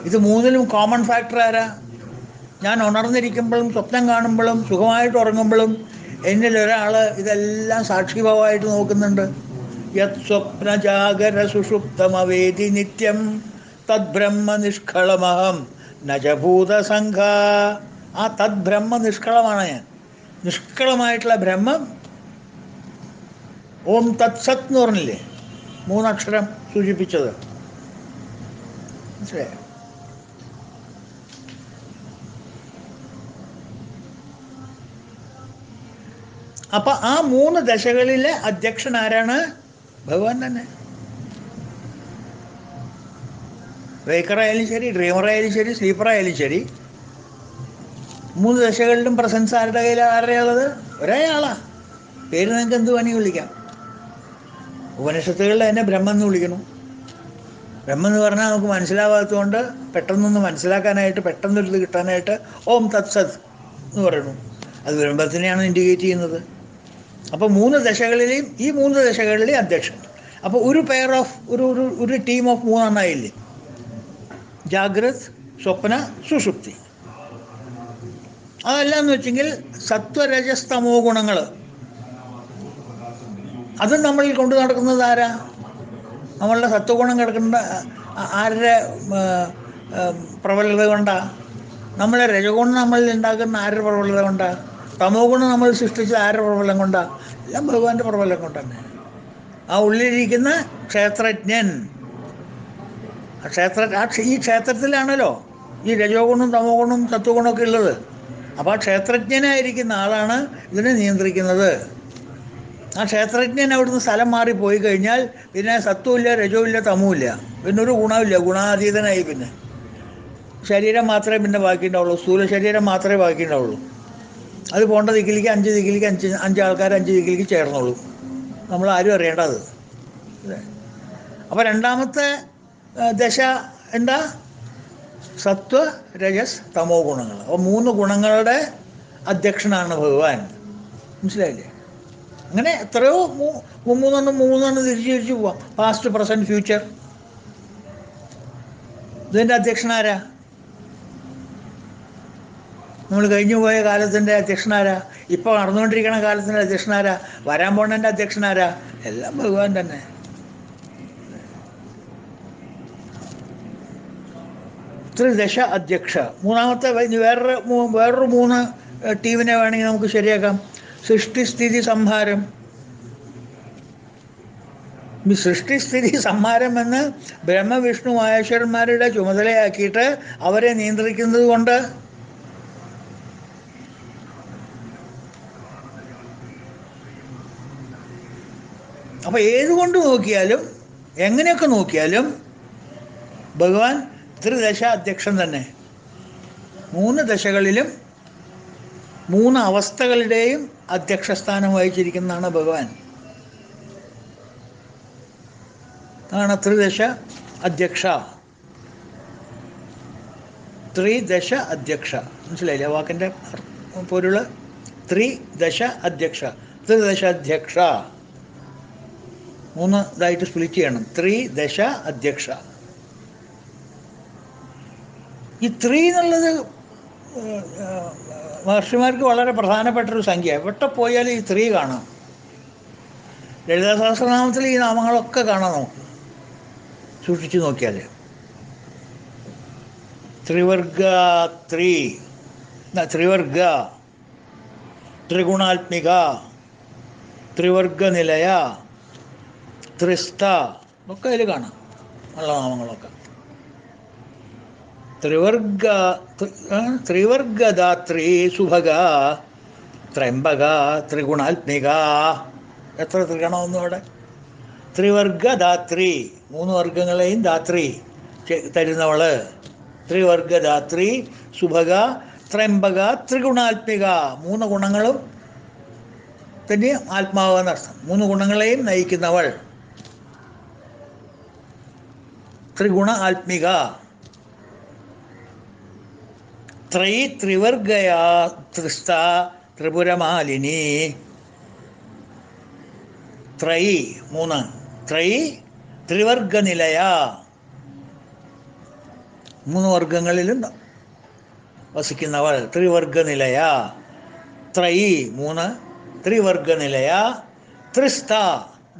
ഇത് 3ലും കോമൺ ഫാക്ടർ ആരാ? ഞാൻ ഉണർന്നിരിക്കുമ്പോഴും സ്വപ്നം കാണുമ്പോഴും സുഖമായിട്ട് ഉറങ്ങുമ്പോഴും എന്നിലൊരാൾ ഇതെല്ലാം സാക്ഷിഭാവമായിട്ട് നോക്കുന്നുണ്ട്. യത് സ്വപ്ന ജാഗര സുഷുപ്തമവേദി നിത്യം തദ്ബ്രഹ്മ നിഷ്കളമഹം നജഭൂതസംഘ. ആ തദ്ബ്രഹ്മ നിഷ്കളമാണ് ഞാൻ. നിഷ്കളമായിട്ടുള്ള ബ്രഹ്മം. ഓം തത്സത് എന്ന് പറഞ്ഞില്ലേ, 3 അക്ഷരം സൂചിപ്പിച്ചത്. മനസ്സിലായോ? അപ്പൊ ആ 3 ദശകളിലെ അധ്യക്ഷൻ ആരാണ്? ഭഗവാൻ തന്നെ. വേക്കറായാലും ശരി, ഡ്രീമറായാലും ശരി, സ്ലീപ്പറായാലും ശരി, 3 ദശകളിലും പ്രസൻസ് ആരുടെ കയ്യിലാണ്? ആരുടെയുള്ളത്? ഒരേ ആളാ. പേര് നിങ്ങൾക്ക് എന്ത് വേണമെങ്കിൽ വിളിക്കാം. ഉപനിഷത്തുകളിൽ തന്നെ ബ്രഹ്മം എന്ന് വിളിക്കണം. ബ്രഹ്മം എന്ന് പറഞ്ഞാൽ നമുക്ക് മനസ്സിലാവാത്തതുകൊണ്ട് പെട്ടെന്നൊന്ന് മനസ്സിലാക്കാനായിട്ട്, പെട്ടെന്നൊരിത് കിട്ടാനായിട്ട് ഓം തത്സത് എന്ന് പറയുന്നു. അത് ബ്രഹ്മത്തിനെയാണ് ഇൻഡിക്കേറ്റ് ചെയ്യുന്നത്. അപ്പോൾ 3 ദശകളിലെയും, ഈ 3 ദശകളിലെയും അധ്യക്ഷൻ. അപ്പോൾ ഒരു പെയർ ഓഫ് ഒരു ടീം ഓഫ് 3 എണ്ണായില്ലേ? ജാഗ്രത്, സ്വപ്ന, സുഷുപ്തി. അതല്ല എന്ന് വെച്ചെങ്കിൽ സത്വരജസ്തമോ ഗുണങ്ങൾ അതും നമ്മളിൽ കൊണ്ടു നടക്കുന്നത് ആരാ? നമ്മളുടെ സത്വഗുണം കിടക്കുന്ന ആരുടെ പ്രബലത കൊണ്ടാ? നമ്മളെ രജഗുണം നമ്മളിൽ ഉണ്ടാക്കുന്ന ആരുടെ പ്രബലത കൊണ്ടാ? തമോ ഗുണം നമ്മൾ സൃഷ്ടിച്ച ആരുടെ പ്രബലം കൊണ്ടാ? എല്ലാം ഭഗവാന്റെ പ്രബലം കൊണ്ട് തന്നെ. ആ ഉള്ളിലിരിക്കുന്ന ക്ഷേത്രജ്ഞൻ, ഈ ക്ഷേത്രത്തിലാണല്ലോ ഈ രജോ ഗുണവും തമോ ഗുണവും സത്വഗുണമൊക്കെ ഉള്ളത്. അപ്പോൾ ആ ക്ഷേത്രജ്ഞനായിരിക്കുന്ന ആളാണ് ഇതിനെ നിയന്ത്രിക്കുന്നത്. ആ ക്ഷേത്രജ്ഞൻ അവിടുന്ന് സ്ഥലം മാറിപ്പോയി കഴിഞ്ഞാൽ പിന്നെ സത്വമില്ല, രജവുമില്ല, തമവുമില്ല, പിന്നെ ഒരു ഗുണമില്ല, ഗുണാതീതനായി. പിന്നെ ശരീരം മാത്രമേ പിന്നെ ബാക്കിയുണ്ടാവുള്ളൂ, സ്ഥൂല ശരീരം മാത്രമേ ബാക്കിയുണ്ടാവുള്ളൂ. അത് പോണ്ട ദിക്കിലേക്ക് 5 ദിക്കിലേക്ക് 5 ആൾക്കാർ 5 ദിക്കിലേക്ക് ചേർന്നോളൂ. നമ്മളാരും അറിയേണ്ടത്. അപ്പോൾ രണ്ടാമത്തെ ദശ എന്താ? സത്വ രജസ് തമോ ഗുണങ്ങൾ. അപ്പോൾ 3 ഗുണങ്ങളുടെ അധ്യക്ഷനാണ് ഭഗവാൻ. മനസ്സിലായില്ലേ? അങ്ങനെ എത്രയോ മൂന്നെണ്ണം തിരിച്ച് പോവാം. Past, present, future. ഇതിൻ്റെ അധ്യക്ഷനാരാ? നമ്മൾ കഴിഞ്ഞു പോയ കാലത്തിൻ്റെ അധ്യക്ഷനാരാ? ഇപ്പോൾ നടന്നുകൊണ്ടിരിക്കുന്ന കാലത്തിൻ്റെ അധ്യക്ഷനാരാ? വരാൻ പോണതിൻ്റെ അധ്യക്ഷനാരാ? എല്ലാം ഭഗവാൻ തന്നെ. ത്രിദശ അധ്യക്ഷ. മൂന്നാമത്തെ വേറൊരു 3 ടീമിനെ വേണമെങ്കിൽ നമുക്ക് ശരിയാക്കാം. സൃഷ്ടിസ്ഥിതി സംഹാരം. സൃഷ്ടിസ്ഥിതി സംഹാരം എന്ന് ബ്രഹ്മവിഷ്ണു മഹേശ്വരന്മാരുടെ ചുമതലയാക്കിയിട്ട് അവരെ നിയന്ത്രിക്കുന്നത് കൊണ്ട് അപ്പോൾ ഏതുകൊണ്ട് നോക്കിയാലും എങ്ങനെയൊക്കെ നോക്കിയാലും ഭഗവാൻ ത്രിദശ അധ്യക്ഷൻ തന്നെ. 3 ദശകളിലും 3 അവസ്ഥകളുടെയും അധ്യക്ഷസ്ഥാനം വഹിച്ചിരിക്കുന്നതാണ് ഭഗവാൻ. അതാണ് ത്രിദശ അധ്യക്ഷ. ത്രിദശ അധ്യക്ഷ. മനസ്സിലായില്ലേ വാക്കിൻ്റെ പൊരുള്? ത്രിദശ അധ്യക്ഷ, ത്രിദശ അധ്യക്ഷ. 3 ഇതായിട്ട് സ്പ്ലിറ്റ് ചെയ്യണം. ത്രിദശ അധ്യക്ഷ. ഈ 3 എന്നുള്ളത് മഹർഷിമാർക്ക് വളരെ പ്രധാനപ്പെട്ടൊരു സംഖ്യ. എവിടെ പോയാലും ഈ 3 കാണാം. ലളിതാ സഹസ്രനാമത്തിൽ ഈ നാമങ്ങളൊക്കെ കാണാം. നമുക്ക് സൂക്ഷിച്ചു നോക്കിയാൽ ത്രിവർഗ, ത്രിവർഗ, ത്രിഗുണാത്മിക, ത്രിവർഗ നിലയ, ത്രിസ്ഥ ഒക്കെ അതിൽ കാണാം. നല്ല നാമങ്ങളൊക്കെ. ത്രിവർഗദാത്രി സുഭഗ, ത്രയംബക, ത്രിഗുണാത്മിക. എത്ര ത്രിഗണമെന്നും അവിടെ? ത്രിവർഗദാത്രി, 3 വർഗങ്ങളെയും ധാത്രി തരുന്നവള്. ത്രിവർഗദാത്രി സുഭഗ, ത്രയംബക, ത്രിഗുണാത്മിക. 3 ഗുണങ്ങളും തന്നെ ആത്മാവ് എന്നർത്ഥം. 3 ഗുണങ്ങളെയും നയിക്കുന്നവൾ. ത്രിഗുണ ആത്മിക. ത്രിവർഗയാ ത്രിസ്ഥ ത്രിപുരമാലിനി. 3 ത്രിവർഗനിലയ. 3 വർഗങ്ങളിലും വസിക്കുന്നവൾ. ത്രിവർഗനിലയ. 3 ത്രിവർഗനിലയ. ത്രിസ്ഥ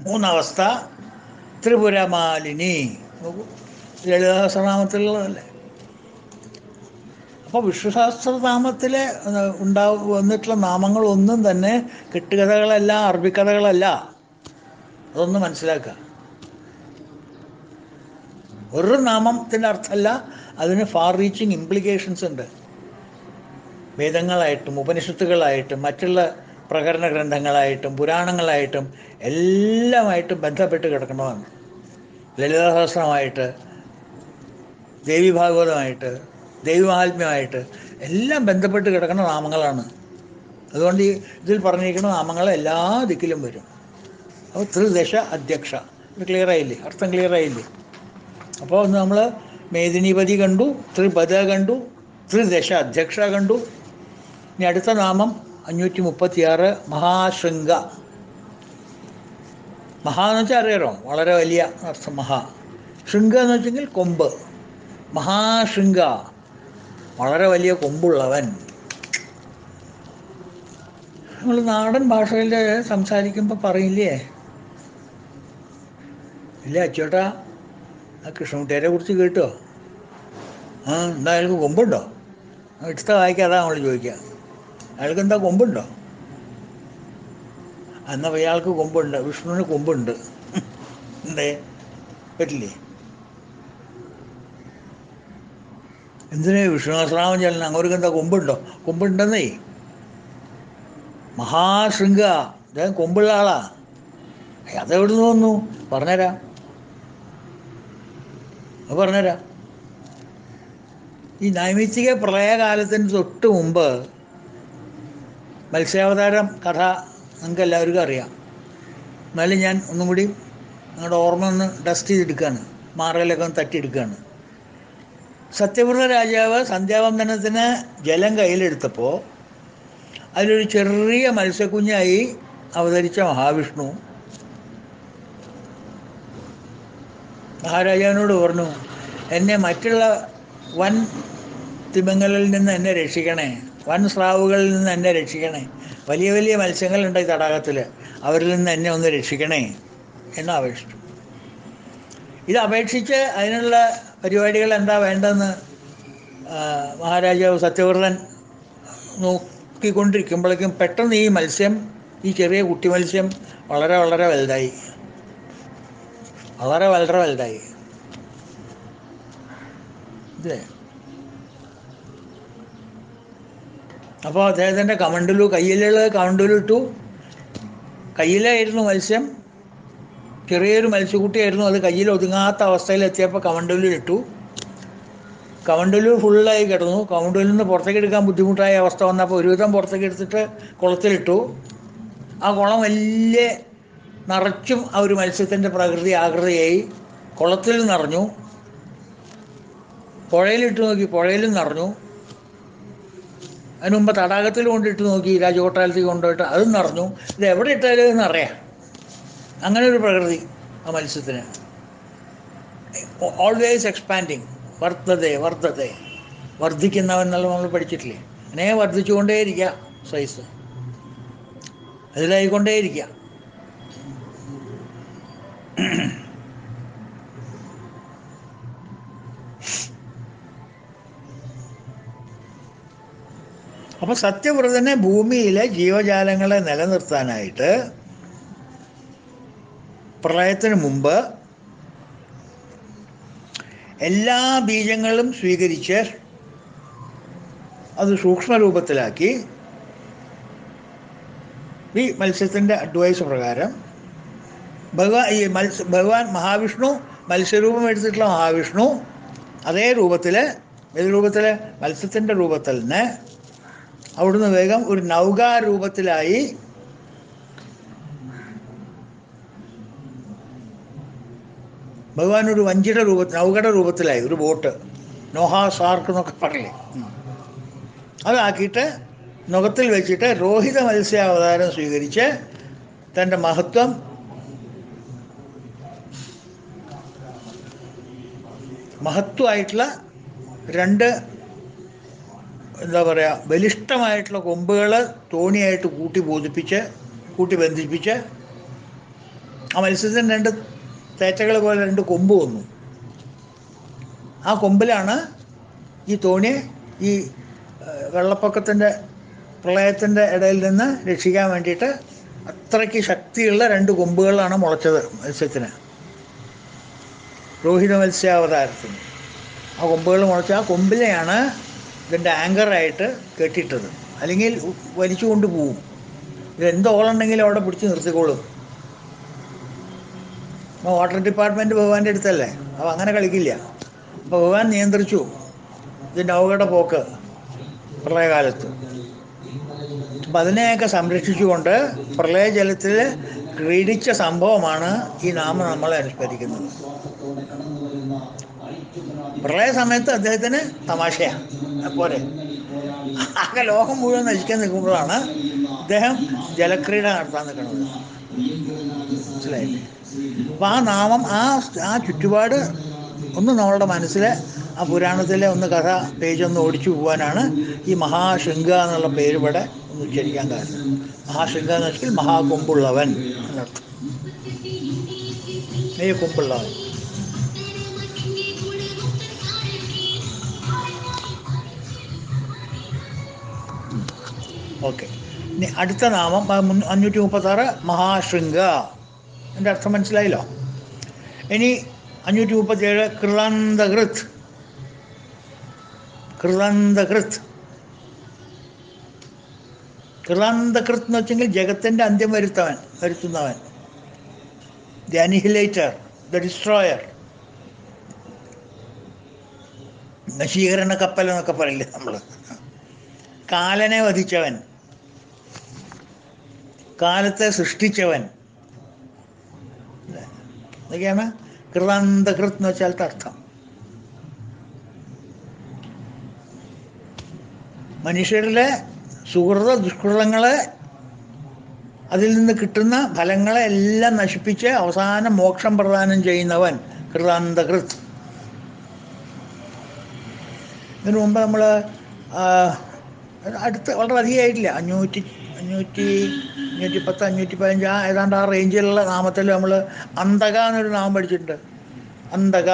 3 അവസ്ഥ. ത്രിപുരമാലിനി. ലളിതാ സഹസ്രനാമത്തിലുള്ളതല്ലേ. അപ്പോൾ വിഷ്ണുസഹസ്രനാമത്തിലെ വന്നിട്ടുള്ള നാമങ്ങളൊന്നും തന്നെ കെട്ടുകഥകളല്ല, അറബിക്കഥകളല്ല. അതൊന്ന് മനസ്സിലാക്കുക. ഒരു നാമത്തിൻ്റെ അർത്ഥമല്ല, അതിന് ഫാർ റീച്ചിങ് ഇംപ്ലിക്കേഷൻസ് ഉണ്ട്. വേദങ്ങളായിട്ടും ഉപനിഷത്തുകളായിട്ടും മറ്റുള്ള പ്രകരണ ഗ്രന്ഥങ്ങളായിട്ടും പുരാണങ്ങളായിട്ടും എല്ലാമായിട്ടും ബന്ധപ്പെട്ട് കിടക്കുന്നതാണ്. ലളിതാ സഹസ്രമായിട്ട്, ദേവി ഭാഗവതമായിട്ട്, ദൈവമാഹാത്മ്യമായിട്ട് എല്ലാം ബന്ധപ്പെട്ട് കിടക്കുന്ന നാമങ്ങളാണ്. അതുകൊണ്ട് ഇതിൽ പറഞ്ഞിരിക്കുന്ന നാമങ്ങൾ എല്ലാ ദിക്കിലും വരും. അപ്പോൾ ത്രിദശ അധ്യക്ഷ. ഇത് ക്ലിയർ ആയില്ലേ? അർത്ഥം ക്ലിയർ ആയില്ലേ? അപ്പോൾ ഒന്ന് നമ്മൾ മേദിനീപതി കണ്ടു, ത്രിപദ കണ്ടു, ത്രിദശ അധ്യക്ഷ കണ്ടു. ഇനി അടുത്ത നാമം 536 മഹാശൃംഗ. മഹാ എന്ന് വെച്ചാൽ അറിയാലോ, വളരെ വലിയ അർത്ഥം മഹാ. ശൃംഗ എന്ന് വെച്ചെങ്കിൽ കൊമ്പ്. മഹാശൃംഗ, വളരെ വലിയ കൊമ്പുള്ളവൻ. നമ്മൾ നാടൻ ഭാഷയിൽ സംസാരിക്കുമ്പോൾ പറയില്ലേ, ഇല്ല അച്ചോട്ടാ ആ കൃഷ്ണകുട്ടിയെ കുറിച്ച് കേട്ടോ, എന്താ അയാൾക്ക് കൊമ്പുണ്ടോ, എടുത്ത വായിക്കാതാ നമ്മൾ ചോദിക്കുക, അയാൾക്ക് എന്താ കൊമ്പുണ്ടോ, എന്നാൽ ഇയാൾക്ക് കൊമ്പുണ്ട്, വിഷ്ണുവിന് കൊമ്പുണ്ട്, എന്തേ പറ്റില്ലേ? എന്തിനാ വിഷ്ണു സഹസ്രനാമം ചെല്ലണം, അങ്ങോട്ട് എന്താ കൊമ്പുണ്ടോ? കൊമ്പുണ്ടെന്നേ, മഹാശൃംഗ അദ്ദേഹം കൊമ്പുള്ള ആളാ. അതെവിടുന്ന് വന്നു? പറഞ്ഞുതരാം, അത് പറഞ്ഞുതരാം. ഈ നൈമിത്തിക പ്രളയകാലത്തിന് തൊട്ട് മുമ്പ് മത്സ്യാവതാരം കഥ നിങ്ങൾക്ക് എല്ലാവർക്കും അറിയാം. എന്നാലും ഞാൻ ഒന്നും കൂടി നിങ്ങളുടെ ഓർമ്മ ഒന്ന് ഡസ്റ്റ് ചെയ്തെടുക്കുകയാണ്, മാറയിലൊക്കെ ഒന്ന് തട്ടിയെടുക്കുകയാണ്. സത്യവ്രത രാജാവ് സന്ധ്യാവന്ദനത്തിന് ജലം കയ്യിലെടുത്തപ്പോൾ അതിലൊരു ചെറിയ മത്സ്യക്കുഞ്ഞായി അവതരിച്ച മഹാവിഷ്ണു മഹാരാജാവിനോട് പറഞ്ഞു, എന്നെ മറ്റുള്ള വൻ തിമിംഗലിൽ നിന്ന് എന്നെ രക്ഷിക്കണേ, വൻ സ്രാവുകളിൽ നിന്ന് എന്നെ രക്ഷിക്കണേ, വലിയ വലിയ മത്സ്യങ്ങളുണ്ട് ഈ തടാകത്തിൽ, അവരിൽ നിന്ന് എന്നെ ഒന്ന് രക്ഷിക്കണേ എന്ന് അപേക്ഷിച്ചു. ഇത് അപേക്ഷിച്ച് അതിനുള്ള പരിപാടികൾ എന്താ വേണ്ടതെന്ന് മഹാരാജാവ് സത്യവ്രതൻ നോക്കിക്കൊണ്ടിരിക്കുമ്പോഴേക്കും പെട്ടെന്ന് ഈ മത്സ്യം, ഈ ചെറിയ കുട്ടി മത്സ്യം വളരെ വളരെ വലുതായി, വളരെ വളരെ വലുതായി. ഇല്ലേ? അപ്പോൾ അദ്ദേഹത്തിൻ്റെ കമണ്ടലു, കയ്യിലുള്ള കമണ്ടലു ഇട്ടു. കയ്യിലായിരുന്നു മത്സ്യം, ചെറിയൊരു മത്സ്യക്കുട്ടിയായിരുന്നു, അത് കയ്യിൽ ഒതുങ്ങാത്ത അവസ്ഥയിലെത്തിയപ്പോൾ കമണ്ടലിലിട്ടു. കമണ്ടലു ഫുള്ളായി കിടന്നു. കമണ്ടലിൽ നിന്ന് പുറത്തേക്ക് എടുക്കാൻ ബുദ്ധിമുട്ടായ അവസ്ഥ വന്നപ്പോൾ ഒരുവിധം പുറത്തേക്ക് എടുത്തിട്ട് കുളത്തിലിട്ടു. ആ കുളം വലിയ നിറച്ചും ആ ഒരു മത്സ്യത്തിൻ്റെ പ്രകൃതി ആകൃതിയായി. കുളത്തിൽ നിറഞ്ഞു, പുഴയിലിട്ട് നോക്കി, പുഴയിലും നിറഞ്ഞു. അതിന് മുമ്പ് തടാകത്തിൽ കൊണ്ടിട്ട് നോക്കി, രാജകൊട്ടാരത്തിൽ കൊണ്ടുപോയിട്ട് അതും നിറഞ്ഞു. ഇത് എവിടെ ഇട്ടാലും എന്നറിയാം, അങ്ങനെ ഒരു പ്രകൃതി ആ മത്സ്യത്തിന്. ഓൾവേസ് എക്സ്പാൻഡിങ്, വർദ്ധതേ വർദ്ധതേ, വർദ്ധിക്കുന്നവെന്നുള്ള നമ്മൾ പഠിച്ചിട്ടില്ലേ? അങ്ങനെ വർദ്ധിച്ചുകൊണ്ടേയിരിക്കുക, സൈസ് അതിലായിക്കൊണ്ടേയിരിക്കുക. അപ്പോൾ സത്യവ്രതനെ ഭൂമിയിലെ ജീവജാലങ്ങളെ നിലനിർത്താനായിട്ട് പ്രളയത്തിന് മുമ്പ് എല്ലാ ബീജങ്ങളും സ്വീകരിച്ച് അത് സൂക്ഷ്മരൂപത്തിലാക്കി ഈ മത്സ്യത്തിൻ്റെ അഡ്വൈസ് പ്രകാരം ഭഗവാൻ മഹാവിഷ്ണു, മത്സ്യരൂപം എടുത്തിട്ടുള്ള മഹാവിഷ്ണു അതേ രൂപത്തിൽ, ഏത് രൂപത്തിൽ? മത്സ്യത്തിൻ്റെ രൂപത്തിൽ തന്നെ അവിടുന്ന് വേഗം ഒരു നൗകാരൂപത്തിലായി ഭഗവാൻ ഒരു വഞ്ചിയുടെ രൂപത്തിൽ, നൗകയുടെ രൂപത്തിലായി, ഒരു ബോട്ട്, നോഹാ സാർക്ക് എന്നൊക്കെ പറയില്ലേ, അതാക്കിയിട്ട് നുഖത്തിൽ വെച്ചിട്ട് രോഹിത മത്സ്യാവതാരം സ്വീകരിച്ച് തൻ്റെ മഹത്വമായിട്ടുള്ള രണ്ട്, എന്താ പറയുക, ബലിഷ്ഠമായിട്ടുള്ള കൊമ്പുകൾ തോണിയായിട്ട് കൂട്ടി ബന്ധിപ്പിച്ച് ആ മത്സ്യത്തിന് രണ്ട് തേറ്റകൾ പോലെ രണ്ട് കൊമ്പ് വന്നു. ആ കൊമ്പിലാണ് ഈ തോണി ഈ വെള്ളപ്പൊക്കത്തിൻ്റെ പ്രളയത്തിൻ്റെ ഇടയിൽ നിന്ന് രക്ഷിക്കാൻ വേണ്ടിയിട്ട് അത്രയ്ക്ക് ശക്തിയുള്ള രണ്ട് കൊമ്പുകളാണ് മുളച്ചത് മത്സ്യത്തിന്, രോഹിത മത്സ്യാവതാരത്തിന്. ആ കൊമ്പുകൾ മുളച്ച ആ കൊമ്പിലെയാണ് ഇതിൻ്റെ ആങ്കറായിട്ട് കെട്ടിയിട്ടത്, അല്ലെങ്കിൽ വലിച്ചു കൊണ്ട് പോവും. ഇതെന്ത് ഓളുണ്ടെങ്കിലും അവിടെ പിടിച്ച് നിർത്തിക്കോളും. വാട്ടർ ഡിപ്പാർട്ട്മെൻറ്റ് ഭഗവാന്റെ അടുത്തല്ലേ, അപ്പോൾ അങ്ങനെ കളിക്കില്ല. അപ്പോൾ ഭഗവാൻ നിയന്ത്രിച്ചു ഇതിൻ്റെ നൗകയുടെ പോക്ക് പ്രളയകാലത്ത്. അപ്പം അതിനെയൊക്കെ സംരക്ഷിച്ചുകൊണ്ട് പ്രളയജലത്തിൽ ക്രീഡിച്ച സംഭവമാണ് ഈ നാമം നമ്മളെ അനുസ്മരിക്കുന്നത്. പ്രളയ സമയത്ത് അദ്ദേഹത്തിന് തമാശയാണ് പോലെ, ആകെ ലോകം മുഴുവൻ നശിക്കാൻ നിൽക്കുമ്പോഴാണ് അദ്ദേഹം ജലക്രീഡ നടത്താൻ നിൽക്കുന്നത്. മനസ്സിലായില്ലേ? അപ്പം ആ നാമം, ആ ചുറ്റുപാട് ഒന്ന് നമ്മളുടെ മനസ്സിൽ, ആ പുരാണത്തിലെ ഒന്ന് കഥ പേജൊന്ന് ഓടിച്ചു പോകാനാണ് ഈ മഹാശൃംഗ എന്നുള്ള പേര് ഇവിടെ എന്ന് ഉച്ചരിക്കാൻ കാരണം. മഹാശൃംഗ എന്ന് വെച്ചാൽ മഹാകൊമ്പുള്ളവൻ എന്നർത്ഥം. ഈ കൊമ്പുള്ളവൻ. ഓക്കെ. ഇനി അടുത്ത നാമം 536 മഹാശൃംഗ. എൻ്റെ അർത്ഥം മനസ്സിലായല്ലോ. ഇനി 537 കൃതാന്തകൃത്. കൃതാന്തകൃത് കൃതാന്തകൃത് എന്ന് വെച്ചെങ്കിൽ ജഗത്തിൻ്റെ അന്ത്യം വരുത്തുന്നവൻ. The annihilator, the destroyer. നശീകരണ കപ്പൽ എന്നൊക്കെ പറയില്ലേ നമ്മൾ. കാലനെ വധിച്ചവൻ, കാലത്തെ സൃഷ്ടിച്ചവൻ. ഇതൊക്കെയാണ് കൃതാന്തകൃത് എന്ന് വെച്ചാൽ അർത്ഥം. മനുഷ്യരിലെ സുഹൃത ദുഷ്കൃതങ്ങളെ, അതിൽ നിന്ന് കിട്ടുന്ന ഫലങ്ങളെ എല്ലാം നശിപ്പിച്ച് അവസാനം മോക്ഷം പ്രദാനം ചെയ്യുന്നവൻ കൃതാന്തകൃത്. ഇതിനു മുമ്പ് നമ്മൾ അടുത്ത് വളരെ അധികമായിട്ടില്ല, 510, 515 ഏതാണ്ട് ആ റേഞ്ചിലുള്ള നാമത്തിൽ നമ്മൾ അന്തക എന്നൊരു നാമം പഠിച്ചിട്ടുണ്ട്. അന്തക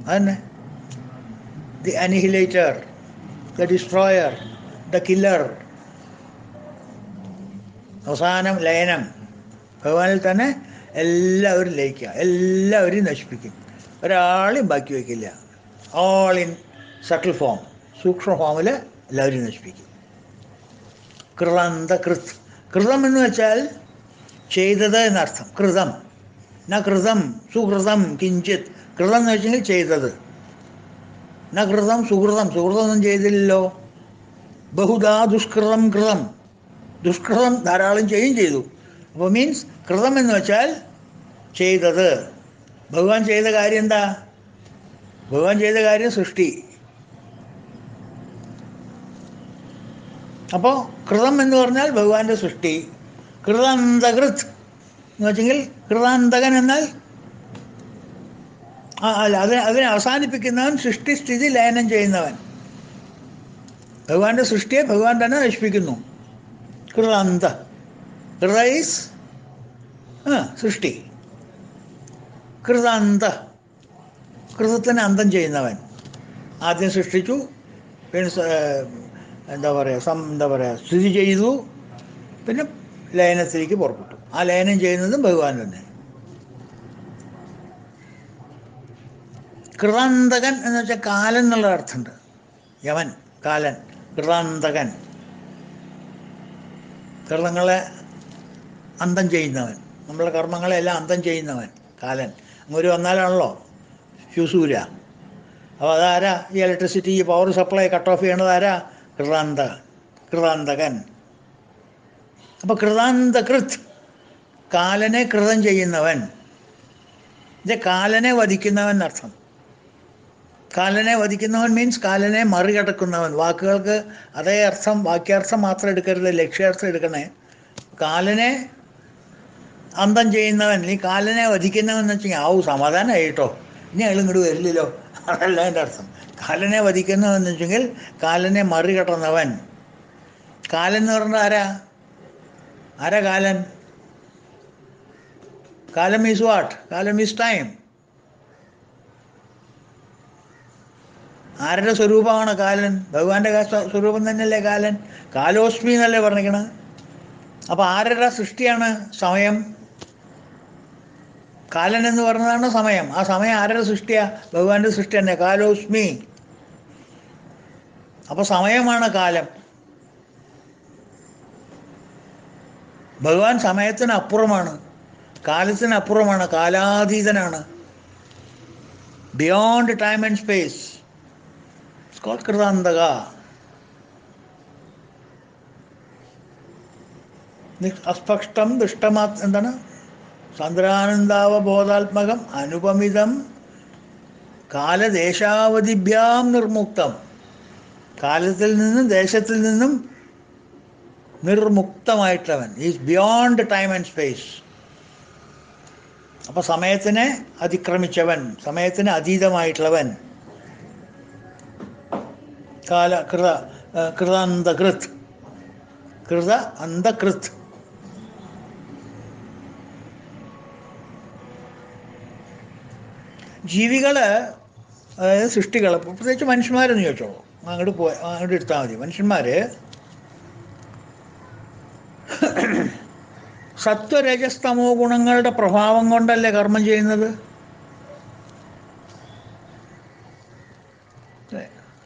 അതന്നെ. The annihilator, the destroyer, the killer. അവസാനം ലയനം. ഭഗവാനിൽ തന്നെ എല്ലാവരും ലയിക്കുക, എല്ലാവരെയും നശിപ്പിക്കും, ഒരാളെയും ബാക്കി വയ്ക്കില്ല. ഓൾ ഇൻ സട്ടിൽ ഫോം, സൂക്ഷ്മ ഫോമിൽ എല്ലാവരെയും നശിപ്പിക്കും. കൃതാന്തകൃത്. കൃതം എന്ന് വെച്ചാൽ ചെയ്തത് എന്നർത്ഥം. കൃതം ന കൃതം സുഹൃതം കിഞ്ചിത്. കൃതം എന്ന് വെച്ചെങ്കിൽ ചെയ്തത്. ന കൃതം സുഹൃതം, സുഹൃതമൊന്നും ചെയ്തില്ലല്ലോ. ബഹുദാ ദുഷ്കൃതം കൃതം, ദുഷ്കൃതം ധാരാളം ചെയ്തു. അപ്പോൾ മീൻസ് കൃതം എന്ന് വെച്ചാൽ ചെയ്തത്. ഭഗവാൻ ചെയ്ത കാര്യം എന്താ? ഭഗവാൻ ചെയ്ത കാര്യം സൃഷ്ടി. അപ്പോൾ കൃതം എന്ന് പറഞ്ഞാൽ ഭഗവാന്റെ സൃഷ്ടി. കൃതാന്തകൃത് എന്ന് വെച്ചെങ്കിൽ കൃതാന്തകൻ എന്നാൽ അല്ല, അതിനെ അവസാനിപ്പിക്കുന്നവൻ, സൃഷ്ടിസ്ഥിതി ലയനം ചെയ്യുന്നവൻ. ഭഗവാന്റെ സൃഷ്ടിയെ ഭഗവാൻ തന്നെ നശിപ്പിക്കുന്നു. കൃതാന്ത, കൃതൈസ് സൃഷ്ടി. കൃതാന്ത, കൃതത്തിന് അന്തം ചെയ്യുന്നവൻ. ആദ്യം സൃഷ്ടിച്ചു, പിന്നെ എന്താ പറയുക സ്ഥിതി ചെയ്തു, പിന്നെ ലയനത്തിലേക്ക് പുറപ്പെട്ടു. ആ ലയനം ചെയ്യുന്നതും ഭഗവാൻ തന്നെ. കൃതാന്തകൻ എന്ന് വെച്ചാൽ കാലൻ എന്നുള്ള അർത്ഥമുണ്ട്. യമൻ, കാലൻ, കൃതാന്തകൻ. കർമ്മങ്ങളെ അന്തം ചെയ്യുന്നവൻ, നമ്മളെ കർമ്മങ്ങളെല്ലാം അന്തം ചെയ്യുന്നവൻ കാലൻ. അങ്ങൊരു വന്നാലാണല്ലോ ശുസൂര. അപ്പോൾ അതാരാ? ഈ ഇലക്ട്രിസിറ്റി, ഈ പവർ സപ്ലൈ കട്ട് ഓഫ് ചെയ്യണത് ആരാ? കൃതാന്തകൻ. അപ്പോൾ കൃതാന്തകൃത്, കാലനെ കൃതം ചെയ്യുന്നവൻ. ഇത് കാലനെ വധിക്കുന്നവൻ എന്നർത്ഥം. കാലനെ വധിക്കുന്നവൻ മീൻസ് കാലനെ മറികടക്കുന്നവൻ. വാക്കുകൾക്ക് അതേ അർത്ഥം, വാക്യാർത്ഥം മാത്രം എടുക്കരുത്, ലക്ഷ്യാർത്ഥം എടുക്കണേ. കാലനെ അന്തം ചെയ്യുന്നവൻ, ഈ കാലനെ വധിക്കുന്നവൻ എന്ന് വെച്ചെങ്കിൽ സമാധാനമായി കേട്ടോ, ഇനി അയാൾ ഇങ്ങോട്ട് വരില്ലല്ലോ, അതല്ല എൻ്റെ അർത്ഥം. കാലനെ വധിക്കുന്നവൻ വെച്ചെങ്കിൽ കാലനെ മറികടന്നവൻ. കാലൻ എന്ന് പറഞ്ഞാൽ ആരാ കാലൻ? കാലം ഈസ് വാട്ട്? കാലം ഈസ് ടൈം. ആരുടെ സ്വരൂപമാണ് കാലൻ? ഭഗവാന്റെ സ്വരൂപം തന്നെയല്ലേ കാലൻ. കാലോസ്മി എന്നല്ലേ പറഞ്ഞിരിക്കണത്. അപ്പോൾ ആരുടെ സൃഷ്ടിയാണ്? സമയം. കാലൻ എന്ന് പറഞ്ഞതാണ് സമയം. ആ സമയം ആരുടെ സൃഷ്ടിയാ? ഭഗവാന്റെ സൃഷ്ടി തന്നെ, കാലോസ്മി. അപ്പോൾ സമയമാണ് കാലം. ഭഗവാൻ സമയത്തിന് അപ്പുറമാണ്, കാലത്തിന് അപ്പുറമാണ്, കാലാതീതനാണ്. Beyond time and space. It's called കൃതാന്തക. അസ്പഷ്ടം ദുഷ്ടമാ എന്താണ്? സാന്ദ്രാനന്ദാവബോധാത്മകം അനുപമിതം കാലദേശാവധിഭ്യാം നിർമുക്തം. കാലത്തിൽ നിന്നും ദേശത്തിൽ നിന്നും നിർമുക്തമായിട്ടുള്ളവൻ. Is beyond time and space. അപ്പോൾ സമയത്തിനെ അതിക്രമിച്ചവൻ, സമയത്തിന് അതീതമായിട്ടുള്ളവൻ. കൃതാന്തകൃത്. കൃത അന്ധകൃത്. ജീവികൾ, അതായത് സൃഷ്ടികൾ, പ്രത്യേകിച്ച് മനുഷ്യന്മാരെന്ന് ചോദിച്ചോളൂ, അങ്ങോട്ട് എടുത്താൽ മതി. മനുഷ്യന്മാർ സത്വരജസ്തമോ ഗുണങ്ങളുടെ പ്രഭാവം കൊണ്ടല്ലേ കർമ്മം ചെയ്യുന്നത്.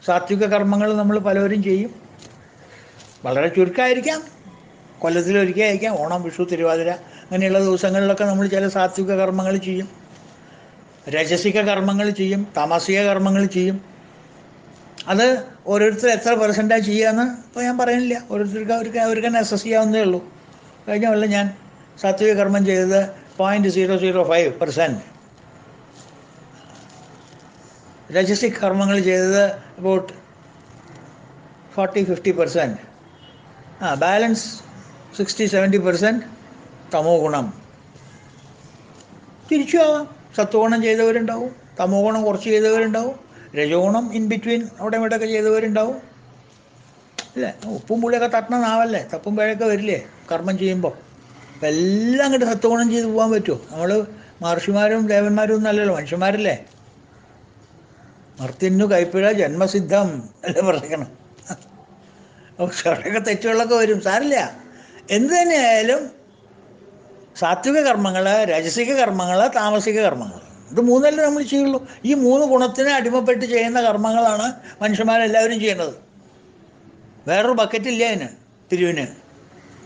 സാത്വിക കർമ്മങ്ങൾ നമ്മൾ പലവരും ചെയ്യും, വളരെ ചുരുക്കമായിരിക്കാം, കൊല്ലത്തിലൊരിക്കലായിരിക്കാം. ഓണം, വിഷു, തിരുവാതിര അങ്ങനെയുള്ള ദിവസങ്ങളിലൊക്കെ നമ്മൾ ചില സാത്വിക കർമ്മങ്ങൾ ചെയ്യും, രജസിക കർമ്മങ്ങൾ ചെയ്യും, താമസിക കർമ്മങ്ങൾ ചെയ്യും. അത് ഓരോരുത്തർ എത്ര പെർസെൻറ്റാണ് ചെയ്യുകയെന്ന് ഇപ്പോൾ ഞാൻ പറയുന്നില്ല, ഓരോരുത്തർക്ക് അവർക്ക് തന്നെ അസസ് ചെയ്യാവുന്നതേ ഉള്ളൂ. കഴിഞ്ഞ കൊല്ലം ഞാൻ സാത്വിക കർമ്മം ചെയ്തത് 0.005%, രജസിക് കർമ്മങ്ങൾ ചെയ്തത് അബൌട്ട് 40-50%, ബാലൻസ് 60-70% തമോ ഗുണം. തിരിച്ചു ആവാം, സത്വഗുണം ചെയ്തവരുണ്ടാവും, തമോ ഗുണം കുറച്ച് ചെയ്തവരുണ്ടാവും, രജോ ഗുണം ഇൻ ബിറ്റ്വീൻ അവിടെ ഇവിടെയൊക്കെ ചെയ്തവരുണ്ടാവും. അല്ലേ, ഉപ്പും പുളിയൊക്കെ തട്ടണ നാവല്ലേ, തപ്പും പിഴയൊക്കെ വരില്ലേ കർമ്മം ചെയ്യുമ്പോൾ. അപ്പം എല്ലാം അങ്ങോട്ട് സത്വഗുണം ചെയ്ത് പോകാൻ പറ്റുമോ? നമ്മൾ മഹർഷിമാരും ദേവന്മാരും ഒന്നും അല്ലല്ലോ, മനുഷ്യന്മാരല്ലേ. മർത്തിന്നു കൈപ്പിഴ ജന്മസിദ്ധം അല്ലേ പറഞ്ഞിരിക്കണം. കുറേയൊക്കെ തെറ്റുകളൊക്കെ വരും, സാരില്ല. എന്ത് തന്നെയായാലും സാത്വിക കർമ്മങ്ങൾ, രജസിക കർമ്മങ്ങൾ, താമസിക കർമ്മങ്ങൾ, ഇത് മൂന്നല്ലേ നമ്മൾ ചെയ്യുള്ളൂ. ഈ 3 ഗുണത്തിന് അടിമപ്പെട്ട് ചെയ്യുന്ന കർമ്മങ്ങളാണ് മനുഷ്യന്മാരെല്ലാവരും ചെയ്യുന്നത്. വേറൊരു ബക്കറ്റില്ല അതിന്, തിരുവിന്.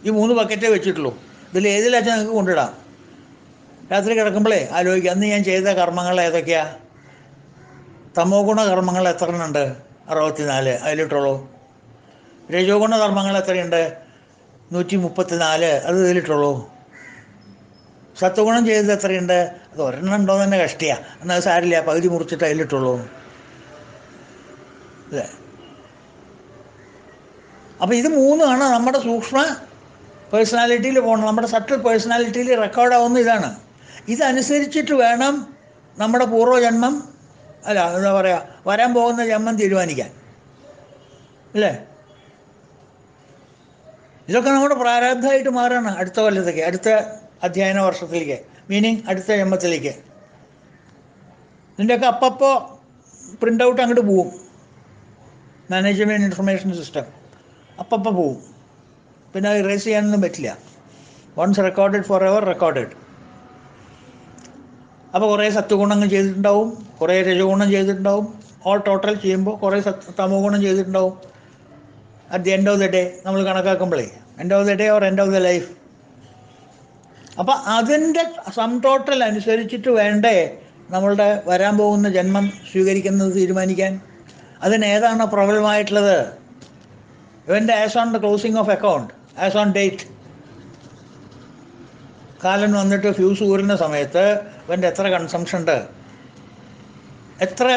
ഈ 3 ബക്കറ്റേ വെച്ചിട്ടുള്ളൂ. ഇതിൽ ഏതിലാച്ചാൽ നിങ്ങൾക്ക് കൊണ്ടിടാം. രാത്രി കിടക്കുമ്പോഴേ ആലോചിക്കുക, അന്ന് ഞാൻ ചെയ്ത കർമ്മങ്ങൾ ഏതൊക്കെയാ. തമോ ഗുണ കർമ്മങ്ങൾ എത്ര എണ്ണമുണ്ട്? 64, അതിലിട്ടുള്ളൂ. രജോ ഗുണ കർമ്മങ്ങൾ എത്രയുണ്ട്? 134, അത് ഇതിലിട്ടുള്ളൂ. സത്വഗുണം ചെയ്തത് എത്രയുണ്ട്? അത് ഒരെണ്ണം ഉണ്ടോ തന്നെ കഷ്ടിയാണ്, എന്നാൽ സാരില്ല, പകുതി മുറിച്ചിട്ട് അതിലിട്ടുള്ളൂ. അല്ലേ? അപ്പോൾ ഇത് 3 നമ്മുടെ സൂക്ഷ്മ പേഴ്സണാലിറ്റിയിൽ പോകണം, നമ്മുടെ സട്ടിൽ പേഴ്സണാലിറ്റിയിൽ റെക്കോർഡാവുന്ന ഇതാണ്. ഇതനുസരിച്ചിട്ട് വേണം നമ്മുടെ പൂർവ്വജന്മം, അല്ല എന്താ പറയുക, വരാൻ പോകുന്ന ജന്മം തീരുമാനിക്കാൻ. അല്ലേ? ഇതൊക്കെ നമ്മുടെ പ്രാരാബ്ധമായിട്ട് മാറുകയാണ് അടുത്ത കൊല്ലത്തേക്ക്, അടുത്ത അധ്യയന വർഷത്തിലേക്ക്, മീനിങ് അടുത്ത ജന്മത്തിലേക്ക്. ഇതിൻ്റെയൊക്കെ അപ്പപ്പോൾ പ്രിൻ്റ് ഔട്ട് അങ്ങോട്ട് പോവും. മാനേജ്മെൻറ്റ് ഇൻഫർമേഷൻ സിസ്റ്റം അപ്പപ്പോൾ പോവും, പിന്നെ അത് ഇറേസ് ചെയ്യാനൊന്നും പറ്റില്ല. Once recorded forever recorded. അപ്പോൾ കുറേ സത്വഗുണങ്ങൾ ചെയ്തിട്ടുണ്ടാവും, കുറേ രജഗുണം ചെയ്തിട്ടുണ്ടാവും. ഓൾ ടോട്ടൽ ചെയ്യുമ്പോൾ കുറേ തമോ ഗുണം ചെയ്തിട്ടുണ്ടാവും. At the end of the day നമ്മൾ കണക്കാക്കുമ്പോഴേ, end of the day or end of the life. അപ്പം അതിൻ്റെ സം ടോട്ടൽ അനുസരിച്ചിട്ട് വേണ്ടേ നമ്മളുടെ വരാൻ പോകുന്ന ജന്മം സ്വീകരിക്കുന്നത് തീരുമാനിക്കാൻ. അതിന് ഏതാണ് പ്രബലമായിട്ടുള്ളത്? ഇവൻ്റെ as on the closing of account, as on date, കാലൻ വന്നിട്ട് ഫ്യൂസ് ഊരുന്ന സമയത്ത് ഇവൻ്റെ എത്ര കൺസംഷൻ ഉണ്ട്, എത്ര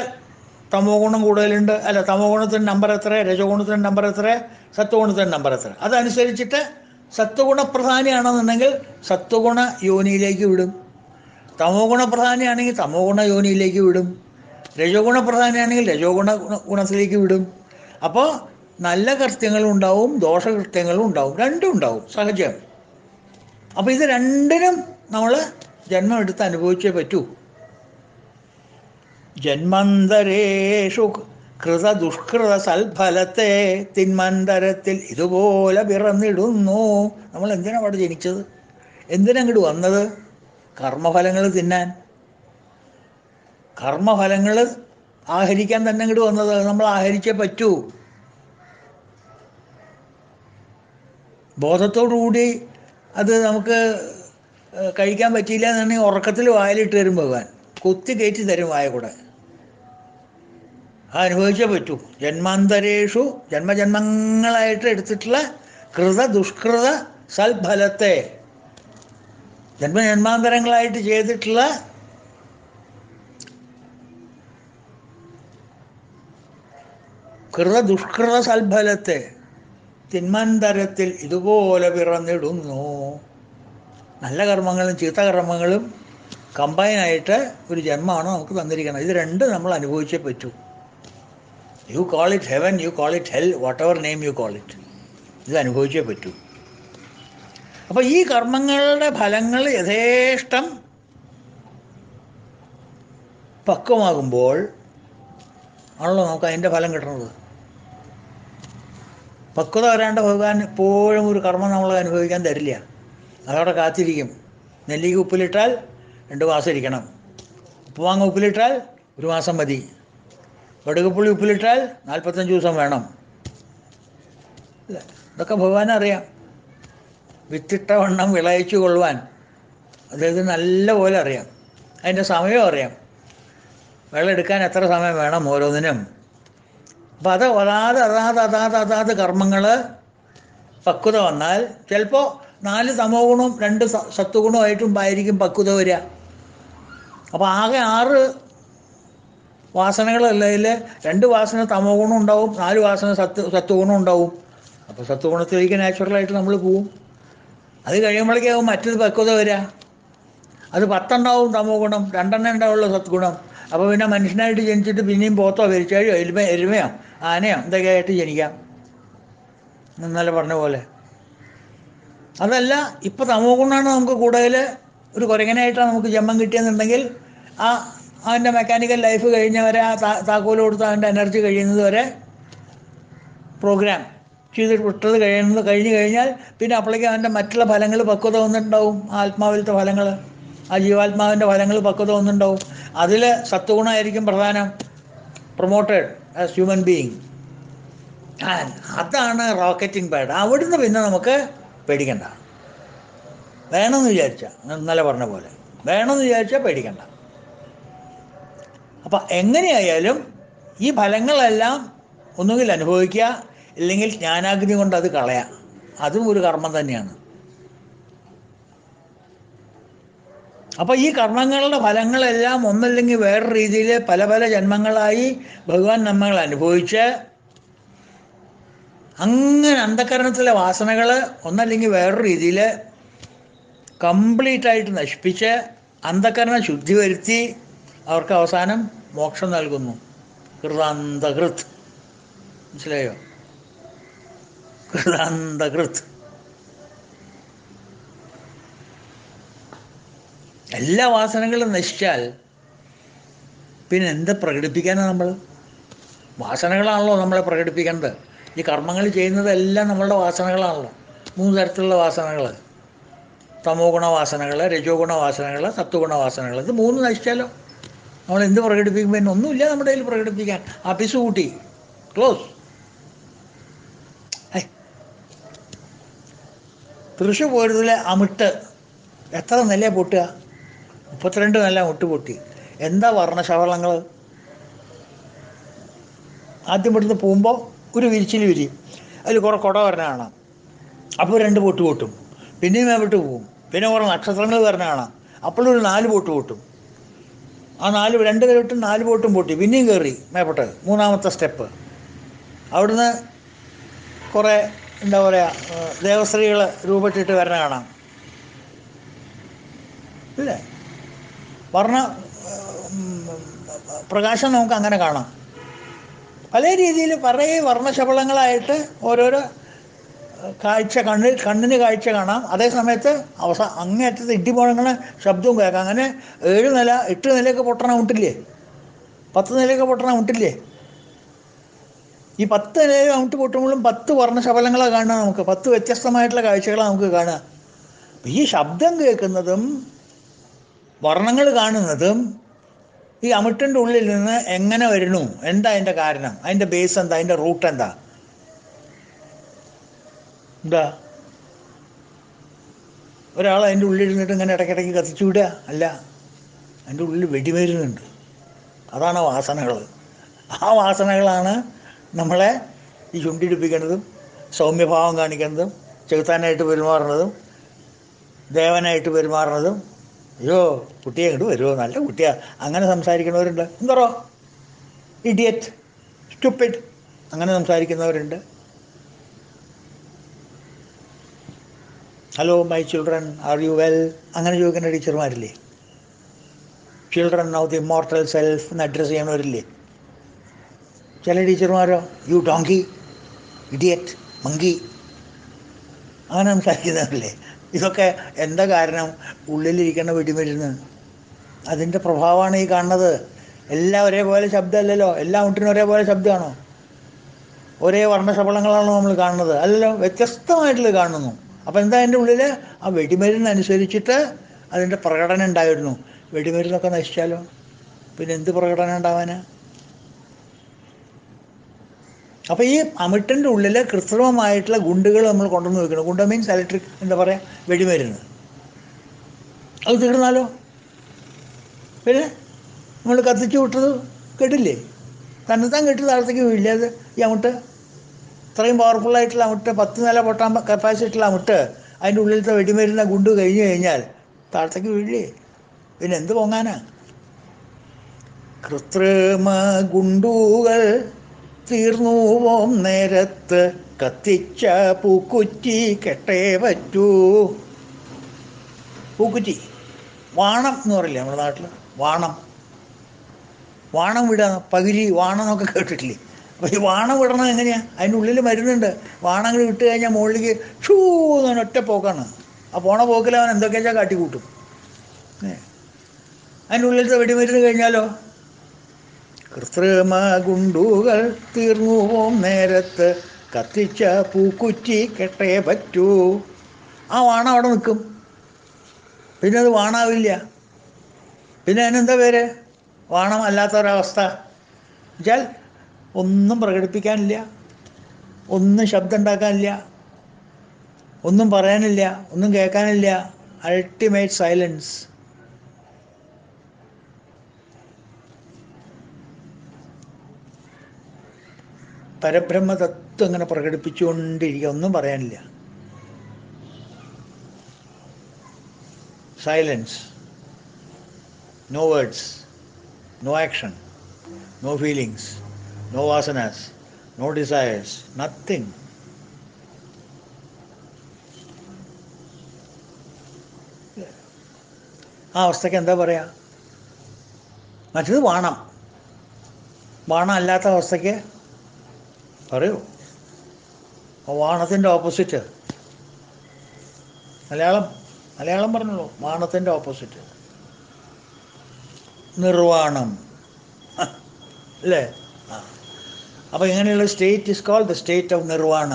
തമോ ഗുണം കൂടുതലുണ്ട്, അല്ല തമോ ഗുണത്തിൻ്റെ നമ്പർ എത്ര, രജോ ഗുണത്തിൻ്റെ നമ്പർ എത്ര, സത്വഗുണത്തിൻ്റെ നമ്പർ എത്ര, അതനുസരിച്ചിട്ട് സത്വഗുണപ്രധാനിയാണെന്നുണ്ടെങ്കിൽ സത്വഗുണ യോനിയിലേക്ക് വിടും, തമോ ഗുണപ്രധാനിയാണെങ്കിൽ തമോ ഗുണ യോനിയിലേക്ക് വിടും, രജോ ഗുണപ്രധാനിയാണെങ്കിൽ രജോ ഗുണത്തിലേക്ക് വിടും. അപ്പോൾ നല്ല കൃത്യങ്ങളും ഉണ്ടാവും, ദോഷകൃത്യങ്ങളും ഉണ്ടാവും, രണ്ടും ഉണ്ടാവും, സഹജം. അപ്പോൾ ഇത് രണ്ടിനും നമ്മൾ ജന്മം എടുത്ത് അനുഭവിച്ചേ പറ്റൂ. ജന്മന്തരേഷു കൃത ദുഷ്കൃത സൽഫലത്തെ തിന്മന്തരത്തിൽ ഇതുപോലെ പിറന്നിടുന്നു. നമ്മൾ എന്തിനാണ് അവിടെ ജനിച്ചത്? എന്തിനങ്ങോട്ട് വന്നത്? കർമ്മഫലങ്ങൾ തിന്നാൻ, കർമ്മഫലങ്ങൾ ആഹരിക്കാൻ തന്നെ അങ്ങോട്ട് വന്നത്. നമ്മൾ ആഹരിച്ചേ പറ്റൂ. ബോധത്തോടുകൂടി അത് നമുക്ക് കഴിക്കാൻ പറ്റിയില്ല എന്നുണ്ടെങ്കിൽ ഉറക്കത്തിൽ വായിലിട്ട് തരും ഭഗവാൻ, കുത്തി കയറ്റി തരും വായ കൂടെ. അനുഭവിച്ചേ പറ്റൂ. ജന്മാന്തരേഷു, ജന്മജന്മങ്ങളായിട്ട് എടുത്തിട്ടുള്ള കൃത ദുഷ്കൃത സൽഫലത്തെ, ജന്മജന്മാന്തരങ്ങളായിട്ട് ചെയ്തിട്ടുള്ള കൃത ദുഷ്കൃത സൽഫലത്തെ തിന്മന്തരത്തിൽ ഇതുപോലെ പിറന്നിടുന്നു. നല്ല കർമ്മങ്ങളും ചീത്ത കർമ്മങ്ങളും കമ്പൈനായിട്ട് ഒരു ജന്മമാണ് നമുക്ക് തന്നിരിക്കുന്നത്. ഇത് രണ്ടും നമ്മൾ അനുഭവിച്ചേ പറ്റൂ. You call it heaven, you call it hell, whatever name you call it, ഇത് അനുഭവിച്ചേ പറ്റൂ. അപ്പോൾ ഈ കർമ്മങ്ങളുടെ ഫലങ്ങൾ യഥേഷ്ടം പക്വമാകുമ്പോൾ ആണല്ലോ നമുക്ക് അതിൻ്റെ ഫലം കിട്ടുന്നത്. പക്വത വരാണ്ട് ഭഗവാൻ എപ്പോഴും ഒരു കർമ്മം നമ്മൾ അനുഭവിക്കാൻ തരില്ല. അതവിടെ കാത്തിരിക്കും. നെല്ലിക്ക് ഉപ്പിലിട്ടാൽ 2 മാസം ഇരിക്കണം, ഉപ്പുമാങ്ങ ഉപ്പിലിട്ടാൽ 1 മാസം മതി, കടുകപ്പുള്ളി ഉപ്പിലിട്ടാൽ 45 ദിവസം വേണം. ഇതൊക്കെ ഭഗവാനറിയാം. വിത്തിട്ട വണ്ണം വിളയിച്ചു കൊള്ളുവാൻ അതായത് നല്ല പോലെ അറിയാം. അതിൻ്റെ സമയം അറിയാം, വിളയെടുക്കാൻ എത്ര സമയം വേണം ഓരോന്നിനും. അപ്പം അതാത് കർമ്മങ്ങൾ പക്വത വന്നാൽ ചിലപ്പോൾ 4 തമോ ഗുണവും 2 സത്വഗുണമായിട്ടും ആയിരിക്കും പക്വത വരിക. അപ്പോൾ ആകെ 6 വാസനകളല്ലതിൽ 2 വാസന തമോ ഗുണം ഉണ്ടാവും, 4 വാസന സത്വഗുണം ഉണ്ടാവും. അപ്പോൾ സത്വഗുണത്തിലേക്ക് നാച്ചുറലായിട്ട് നമ്മൾ പോവും. അത് കഴിയുമ്പോഴേക്കാവും മറ്റൊരു പക്വത വരിക. അത് 10 ഉണ്ടാവും തമോ ഗുണം, 2 ഉണ്ടാവുള്ളൂ സത്ഗുണം. അപ്പോൾ പിന്നെ മനുഷ്യനായിട്ട് ജനിച്ചിട്ട് പിന്നെയും പോത്തോ പെരിച്ചാഴിയോ എരുമയോ ആനയോ എന്തൊക്കെ ആയിട്ട് ജനിക്കാം, ഇന്നലെ പറഞ്ഞ പോലെ. അതല്ല, ഇപ്പോൾ തമോ ഗുണമാണ് നമുക്ക് കൂടുതൽ, ഒരു കുരങ്ങനായിട്ടാണ് നമുക്ക് ജന്മം കിട്ടിയെന്നുണ്ടെങ്കിൽ അവൻ്റെ മെക്കാനിക്കൽ ലൈഫ് കഴിഞ്ഞവരെ താക്കോല് കൊടുത്ത് അവൻ്റെ എനർജി കഴിയുന്നത് വരെ പ്രോഗ്രാം ചെയ്ത് വിട്ടത് കഴിഞ്ഞ് കഴിഞ്ഞാൽ പിന്നെ അപ്പോഴേക്കും അവൻ്റെ മറ്റുള്ള ഫലങ്ങൾ പക്വത വന്നിട്ടുണ്ടാവും. ആത്മാവിലത്തെ ഫലങ്ങൾ, ആ ജീവാത്മാവിൻ്റെ ഫലങ്ങൾ പക്വത വന്നിട്ടുണ്ടാവും. അതിൽ സത്വഗുണമായിരിക്കും പ്രധാനം, പ്രൊമോട്ടഡ് ആസ് ഹ്യൂമൻ ബീയിങ്. അതാണ് റോക്കറ്റിംഗ് പാഡ്. അവിടുന്ന് പിന്നെ നമുക്ക് പേടിക്കണ്ട. വേണമെന്ന് വിചാരിച്ചാൽ, ഇന്നലെ പറഞ്ഞ പോലെ വേണമെന്ന് വിചാരിച്ചാൽ പേടിക്കണ്ട. അപ്പം എങ്ങനെയായാലും ഈ ഫലങ്ങളെല്ലാം ഒന്നുകിൽ അനുഭവിക്കുക, ഇല്ലെങ്കിൽ ജ്ഞാനാഗ്നി കൊണ്ട് അത് കളയാം. അതും ഒരു കർമ്മം തന്നെയാണ്. അപ്പോൾ ഈ കർമ്മങ്ങളുടെ ഫലങ്ങളെല്ലാം ഒന്നല്ലെങ്കിൽ വേറെ രീതിയിൽ പല പല ജന്മങ്ങളായി ഭഗവാൻ നമ്മൾ അനുഭവിച്ച് അങ്ങനെ അന്ധകരണത്തിലെ വാസനകൾ ഒന്നല്ലെങ്കിൽ വേറെ രീതിയിൽ കംപ്ലീറ്റായിട്ട് നശിപ്പിച്ച് അന്ധകരണ ശുദ്ധി വരുത്തി അവർക്ക് അവസാനം മോക്ഷം നൽകുന്നു. കൃതാന്തകൃത്, മനസ്സിലായോ? കൃതാന്തകൃത്. എല്ലാ വാസനകളും നശിച്ചാൽ പിന്നെ എന്ത് പ്രകടിപ്പിക്കാനാണ് നമ്മൾ? വാസനകളാണല്ലോ നമ്മളെ പ്രകടിപ്പിക്കേണ്ടത്. ഈ കർമ്മങ്ങൾ ചെയ്യുന്നതെല്ലാം നമ്മളുടെ വാസനകളാണല്ലോ. 3 തരത്തിലുള്ള വാസനകൾ: തമോ ഗുണ വാസനകൾ, രജോ ഗുണ വാസനകൾ, സത്വഗുണ വാസനകൾ. ഇത് 3 നശിച്ചാലോ നമ്മൾ എന്ത് പ്രകടിപ്പിക്കും? പിന്നെ ഒന്നുമില്ല നമ്മുടെ കയ്യിൽ പ്രകടിപ്പിക്കാൻ. ആപ്പീസ് കൂട്ടി, ക്ലോസ്. തൃശ്ശൂർ പോരുന്നതിലെ അമിട്ട് എത്ര നില പൊട്ടുക? 32 നില മുട്ട് പൊട്ടി. എന്താ വർണ്ണശബളങ്ങൾ? ആദ്യം ഇവിടുന്ന് പോകുമ്പോൾ ഒരു വിരിച്ചിൽ വിരിയും, അതിൽ കുറേ കുട വരണ കാണാം, അപ്പോൾ 2 പൊട്ട് പൊട്ടും. പിന്നെയും മേപ്പെട്ട് പോവും, പിന്നെ കുറേ നക്ഷത്രങ്ങൾ വരണ കാണാം, അപ്പോഴൊരു 4 പൊട്ട് പൊട്ടും. ആ 2 കയറിട്ടും 4 പൊട്ടും പൊട്ടി. പിന്നെയും കയറി മേപ്പെട്ട് 3ാമത്തെ സ്റ്റെപ്പ്. അവിടുന്ന് കുറേ എന്താ പറയുക, ദേവസ്ത്രീകൾ രൂപട്ടിട്ട് വരണ കാണാം, ഇല്ലേ? വർണ്ണ പ്രകാശം നമുക്ക് അങ്ങനെ കാണാം. പല രീതിയിൽ പല വർണ്ണശബളങ്ങളായിട്ട് ഓരോരോ കാഴ്ച കണ്ണിന് കാഴ്ച കാണാം. അതേ സമയത്ത് അങ്ങേയറ്റത്ത് ഇടിമുഴങ്ങണ ശബ്ദവും കേൾക്കാം. അങ്ങനെ 7 നില 8 നിലയൊക്കെ പൊട്ടണ മുട്ടില്ലേ, 10 നിലയൊക്കെ പൊട്ടണ മുട്ടില്ലേ? ഈ 10 നിലയിൽ മുട്ട് പൊട്ടുമ്പോഴും 10 വർണ്ണശബലങ്ങളെ കാണുക. നമുക്ക് 10 വ്യത്യസ്തമായിട്ടുള്ള കാഴ്ചകളാണ് നമുക്ക് കാണുക. ഈ ശബ്ദം കേൾക്കുന്നതും വർണ്ണങ്ങൾ കാണുന്നതും ഈ അമിട്ടിൻ്റെ ഉള്ളിൽ നിന്ന് എങ്ങനെ വരുന്നു, എന്താ അതിൻ്റെ കാരണം, അതിൻ്റെ ബേസ് എന്താ, അതിൻ്റെ റൂട്ട് എന്താ? ഒരാൾ അതിൻ്റെ ഉള്ളിൽ ഇരുന്നിട്ട് ഇങ്ങനെ ഇടയ്ക്കിടയ്ക്ക് കത്തിച്ചു വിടുക അല്ല, അതിൻ്റെ ഉള്ളിൽ വെടിമരുന്നുണ്ട്. അതാണ് വാസനകൾ. ആ വാസനകളാണ് നമ്മളെ ഈ ചുണ്ടിടിപ്പിക്കുന്നതും സൗമ്യഭാവം കാണിക്കുന്നതും ചെകുത്താനായിട്ട് പെരുമാറുന്നതും ദേവനായിട്ട് പെരുമാറുന്നതും. അയ്യോ കുട്ടിയെ ഇങ്ങോട്ട് വരുമോ, നല്ല കുട്ടിയാ, അങ്ങനെ സംസാരിക്കുന്നവരുണ്ട്. എന്തോ ഇഡിയറ്റ്, സ്റ്റുപ്പിഡ്, അങ്ങനെ സംസാരിക്കുന്നവരുണ്ട്. Hello my children, are you well, അങ്ങനെ ചോദിക്കുന്ന ടീച്ചർമാരില്ലേ? Children of the immortal self എന്ന് അഡ്രസ്സ് ചെയ്യണവരില്ലേ? ചില ടീച്ചർമാരോ യു ഡോങ്കി, ഇഡിയറ്റ്, മങ്കി, അങ്ങനെ സംസാരിക്കുന്നവരില്ലേ? ഇതൊക്കെ എന്താ കാരണം? ഉള്ളിലിരിക്കുന്ന വെടിമരുന്ന്, അതിൻ്റെ പ്രഭാവമാണ് ഈ കാണുന്നത്. എല്ലാം ഒരേപോലെ ശബ്ദമല്ലല്ലോ. എല്ലാ മുട്ടിനും ഒരേപോലെ ശബ്ദമാണോ? ഒരേ വർണ്ണശബളങ്ങളാണോ നമ്മൾ കാണുന്നത്? അല്ലല്ലോ, വ്യത്യസ്തമായിട്ടുള്ള കാണുന്നു. അപ്പം എന്താ അതിൻ്റെ ഉള്ളിൽ? ആ വെടിമരുന്നനുസരിച്ചിട്ട് അതിൻ്റെ പ്രകടനം ഉണ്ടായിരുന്നു. വെടിമരുന്നൊക്കെ നശിച്ചാലോ പിന്നെ എന്ത് പ്രകടനം ഉണ്ടാവാനാ? അപ്പോൾ ഈ അമിട്ടിൻ്റെ ഉള്ളിൽ കൃത്രിമമായിട്ടുള്ള ഗുണ്ടുകൾ നമ്മൾ കൊണ്ടുവന്ന് വെക്കണം. ഗുണ്ട മീൻസ് ഇലക്ട്രിക്, എന്താ പറയുക, വെടിമരുന്ന്. അത് തീർന്നാലോ പിന്നെ നമ്മൾ കത്തിച്ച് വിട്ടത് കേട്ടില്ലേ? തന്നെത്താൻ കെട്ടി താഴത്തേക്ക് വീഴില്ലേ അത്? ഈ അമിട്ട് ഇത്രയും പവർഫുള്ളായിട്ടുള്ള അമിട്ട്, 10 നില പൊട്ടാൻ കപ്പാസിറ്റിയുള്ള അമിട്ട്, അതിൻ്റെ ഉള്ളിലത്തെ വെടിമരുന്ന ഗുണ്ട് കഴിഞ്ഞ് കഴിഞ്ഞാൽ താഴത്തേക്ക് വീഴില്ലേ? പിന്നെ എന്ത് പൊങ്ങാനാ? കൃത്രിമ ഗുണ്ടുകൾ തീർന്നു പോം നേരത്ത് കത്തിച്ച പൂക്കുറ്റി കെട്ടേ പറ്റൂ. പൂക്കുറ്റി, വാണം എന്ന് പറയില്ലേ നമ്മുടെ നാട്ടിൽ? വാണം വിടുക, പകിരി വാണം എന്നൊക്കെ കേട്ടിട്ടില്ലേ? അപ്പോൾ ഈ വാണം വിടണം എങ്ങനെയാണ്? അതിൻ്റെ ഉള്ളിൽ മരുന്നുണ്ട്. വാണങ്ങൾ വിട്ട് കഴിഞ്ഞാൽ മുകളിലേക്ക് ഷൂ എന്ന് ഒറ്റ പോക്കാണ്. ആ പോണ പോക്കിൽ അവൻ എന്തൊക്കെയാ വെച്ചാൽ കാട്ടിക്കൂട്ടും. അതിൻ്റെ ഉള്ളിലത്തെ വെടിമരുന്ന് കഴിഞ്ഞാലോ? കൃത്രിമ ഗുണ്ടുകൾ തീർന്നു പോം നേരത്ത് കത്തിച്ച പൂക്കുറ്റി കെട്ടേ പറ്റൂ. ആ വാണം അവിടെ നിൽക്കും, പിന്നെ അത് വാണാവില്ല. പിന്നെ അതിനെന്താ പേര്? വാണം അല്ലാത്തൊരവസ്ഥ എന്നുവെച്ചാൽ ഒന്നും പ്രകടിപ്പിക്കാനില്ല, ഒന്നും ശബ്ദം ഉണ്ടാക്കാനില്ല, ഒന്നും പറയാനില്ല, ഒന്നും കേൾക്കാനില്ല. Ultimate silence. പരബ്രഹ്മതത്വം ഇങ്ങനെ പ്രകടിപ്പിച്ചുകൊണ്ടിരിക്കുക, ഒന്നും പറയാനില്ല. Silence, no words, no action, no feelings, no vasanas, no desires, nothing. ആ അവസ്ഥയ്ക്ക് എന്താ പറയുക? മറ്റത് വാണം. വാണം അല്ലാത്ത അവസ്ഥയ്ക്ക് പറയൂ. വാണത്തിൻ്റെ ഓപ്പോസിറ്റ് മലയാളം പറഞ്ഞോളൂ. വാണത്തിൻ്റെ ഓപ്പോസിറ്റ് നിർവാണം, അല്ലേ? ആ, അപ്പോൾ ഇങ്ങനെയുള്ള state is called the state of nirvana.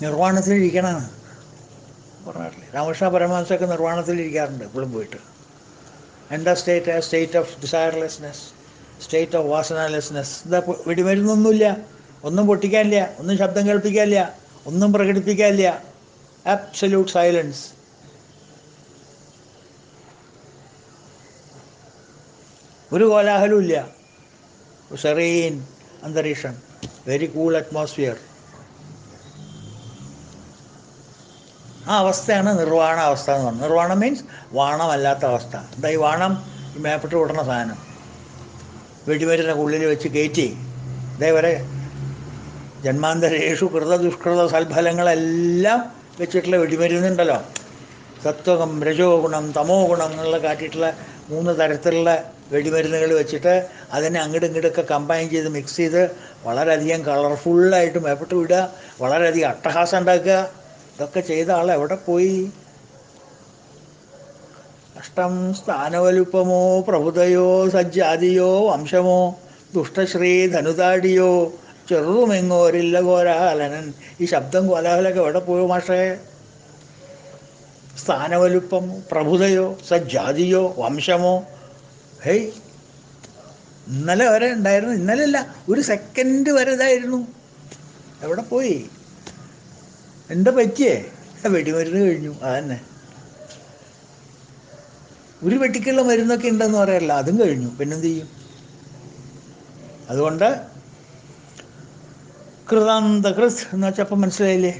നിർവാണത്തിലിരിക്കണം പറഞ്ഞിട്ടില്ലേ? രാമകൃഷ്ണ പരമഹംസൊക്കെ നിർവാണത്തിലിരിക്കാറുണ്ട് ഇപ്പോഴും പോയിട്ട്. എന്താ state? State of desirelessness, state of വാസനാലെസ്നെസ്. എന്താ? വെടിമരുന്നൊന്നുമില്ല, ഒന്നും പൊട്ടിക്കാനില്ല, ഒന്നും ശബ്ദം കേൾപ്പിക്കാനില്ല, ഒന്നും പ്രകടിപ്പിക്കാനില്ല. Absolute silence. ഒരു കോലാഹലവും ഇല്ല. സെറീൻ അന്തരീക്ഷം, വെരി കൂൾ അറ്റ്മോസ്ഫിയർ. ആ അവസ്ഥയാണ് നിർവാണ അവസ്ഥ എന്ന് പറയുന്നത്. നിർവാണം മീൻസ് വാണമല്ലാത്ത അവസ്ഥ. എന്താ ഈ വാണം? ഈ മേപ്പിട്ട് വിടണ സാധനം വെടിമരുന്ന ഉള്ളിൽ വെച്ച് കയറ്റി ഇതേവരെ ജന്മാന്തരേഷു കൃത ദുഷ്കൃത സൽഫലങ്ങളെല്ലാം വെച്ചിട്ടുള്ള വെടിമരുന്നുണ്ടല്ലോ. സത്വഗുണം, രജോ ഗുണം, തമോ ഗുണം എന്നുള്ള കാട്ടിയിട്ടുള്ള 3 തരത്തിലുള്ള വെടിമരുന്നുകൾ വെച്ചിട്ട് അതിനെ അങ്ങോട്ടും ഇങ്ങോട്ടൊക്കെ കമ്പൈൻ ചെയ്ത് മിക്സ് ചെയ്ത് വളരെയധികം കളർഫുള്ളായിട്ട് മേപ്പിട്ട് വിടുക, വളരെയധികം അട്ടഹാസം ഉണ്ടാക്കുക. ഇതൊക്കെ ചെയ്ത ആൾ എവിടെ പോയി? അഷ്ടം സ്ഥാനവലുപ്പമോ പ്രഭുതയോ സജ്ജാതിയോ വംശമോ ദുഷ്ടശ്രീ ധനുതാടിയോ ചെറുതുമെങ്ങോരില്ല കോലാഹലനൻ. ഈ ശബ്ദം കോലാഹലൊക്കെ എവിടെ പോയോ മാഷേ? സ്ഥാനവലുപ്പമോ പ്രഭുതയോ സജ്ജാതിയോ വംശമോ. ഹേയ്, ഇന്നലെ വരെ ഉണ്ടായിരുന്നു, ഇന്നലെയല്ല, ഒരു സെക്കൻഡ് വരെ ഇതായിരുന്നു. എവിടെ പോയി? എന്താ പറ്റിയേ? വെടിമരുന്ന് കഴിഞ്ഞു, അതന്നെ. ഒരു വെട്ടിക്കുള്ള മരുന്നൊക്കെ ഉണ്ടെന്ന് പറയാറില്ല, അതും കഴിഞ്ഞു. പിന്നെന്ത് ചെയ്യും? അതുകൊണ്ട് കൃതാന്തകൃത് എന്ന് വെച്ചപ്പോൾ മനസ്സിലായില്ലേ?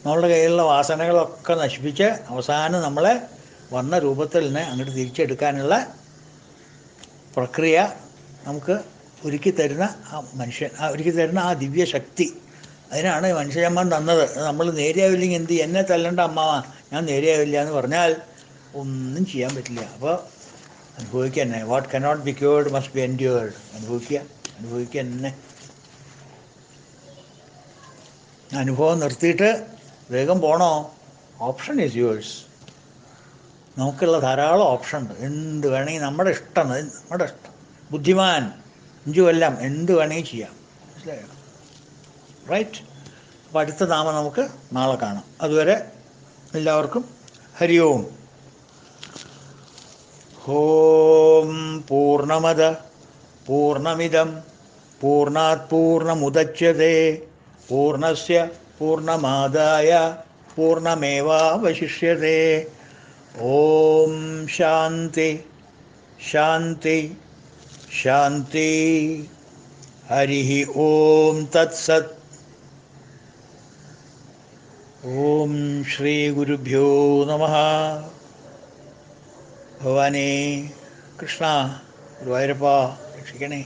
നമ്മളുടെ കയ്യിലുള്ള വാസനകളൊക്കെ നശിപ്പിച്ച് അവസാനം നമ്മളെ വന്ന രൂപത്തിൽ നിന്ന് അങ്ങോട്ട് തിരിച്ചെടുക്കാനുള്ള പ്രക്രിയ നമുക്ക് ഒരുക്കി തരുന്ന ആ മനുഷ്യൻ, ഒരുക്കി തരുന്ന ആ ദിവ്യശക്തി, അതിനാണ് മനുഷ്യജന്മം തന്നത്. നമ്മൾ നേരെയാവില്ലെങ്കിൽ എന്ത് ചെയ്യും? എന്നെ തല്ലണ്ട അമ്മാവ, ഞാൻ നേരെയാവില്ല എന്ന് പറഞ്ഞാൽ ഒന്നും ചെയ്യാൻ പറ്റില്ല. അപ്പോൾ അനുഭവിക്കുക തന്നെ. What cannot be cured must be endured. അനുഭവിക്കുക തന്നെ. അനുഭവം നിർത്തിയിട്ട് വേഗം പോണോ? Option is yours. നമുക്കുള്ള ധാരാളം ഓപ്ഷൻ ഉണ്ട്. എന്ത് വേണമെങ്കിൽ നമ്മുടെ ഇഷ്ടം, നമ്മുടെ ഇഷ്ടം. ബുദ്ധിമാൻ 5 കൊല്ലം എന്ത് വേണമെങ്കിൽ ചെയ്യാം. മനസ്സിലായോ? റൈറ്റ്. അപ്പോൾ അടുത്ത നാമം നമുക്ക് നാളെ കാണാം. അതുവരെ എല്ലാവർക്കും ഹരി ഓം. ഓം പൂർണ്ണമദ പൂർണ്ണമിദം പൂർണ്ണാത് പൂർണ്ണമുദച്യത്തെ പൂർണ്ണസ്യ പൂർണ്ണമാദായ പൂർണ്ണമേവാവശിഷ്യത്തെ. ഓം ശാന്തി ശാന്തി ശാന്തി. ഹരി ഓം തത്സത്. ഓം ശ്രീ ഗുരുഭ്യോ നമഃ. ഭഗവാനേ കൃഷ്ണ, ഗുരുവായൂരപ്പ രക്ഷിക്കണേ.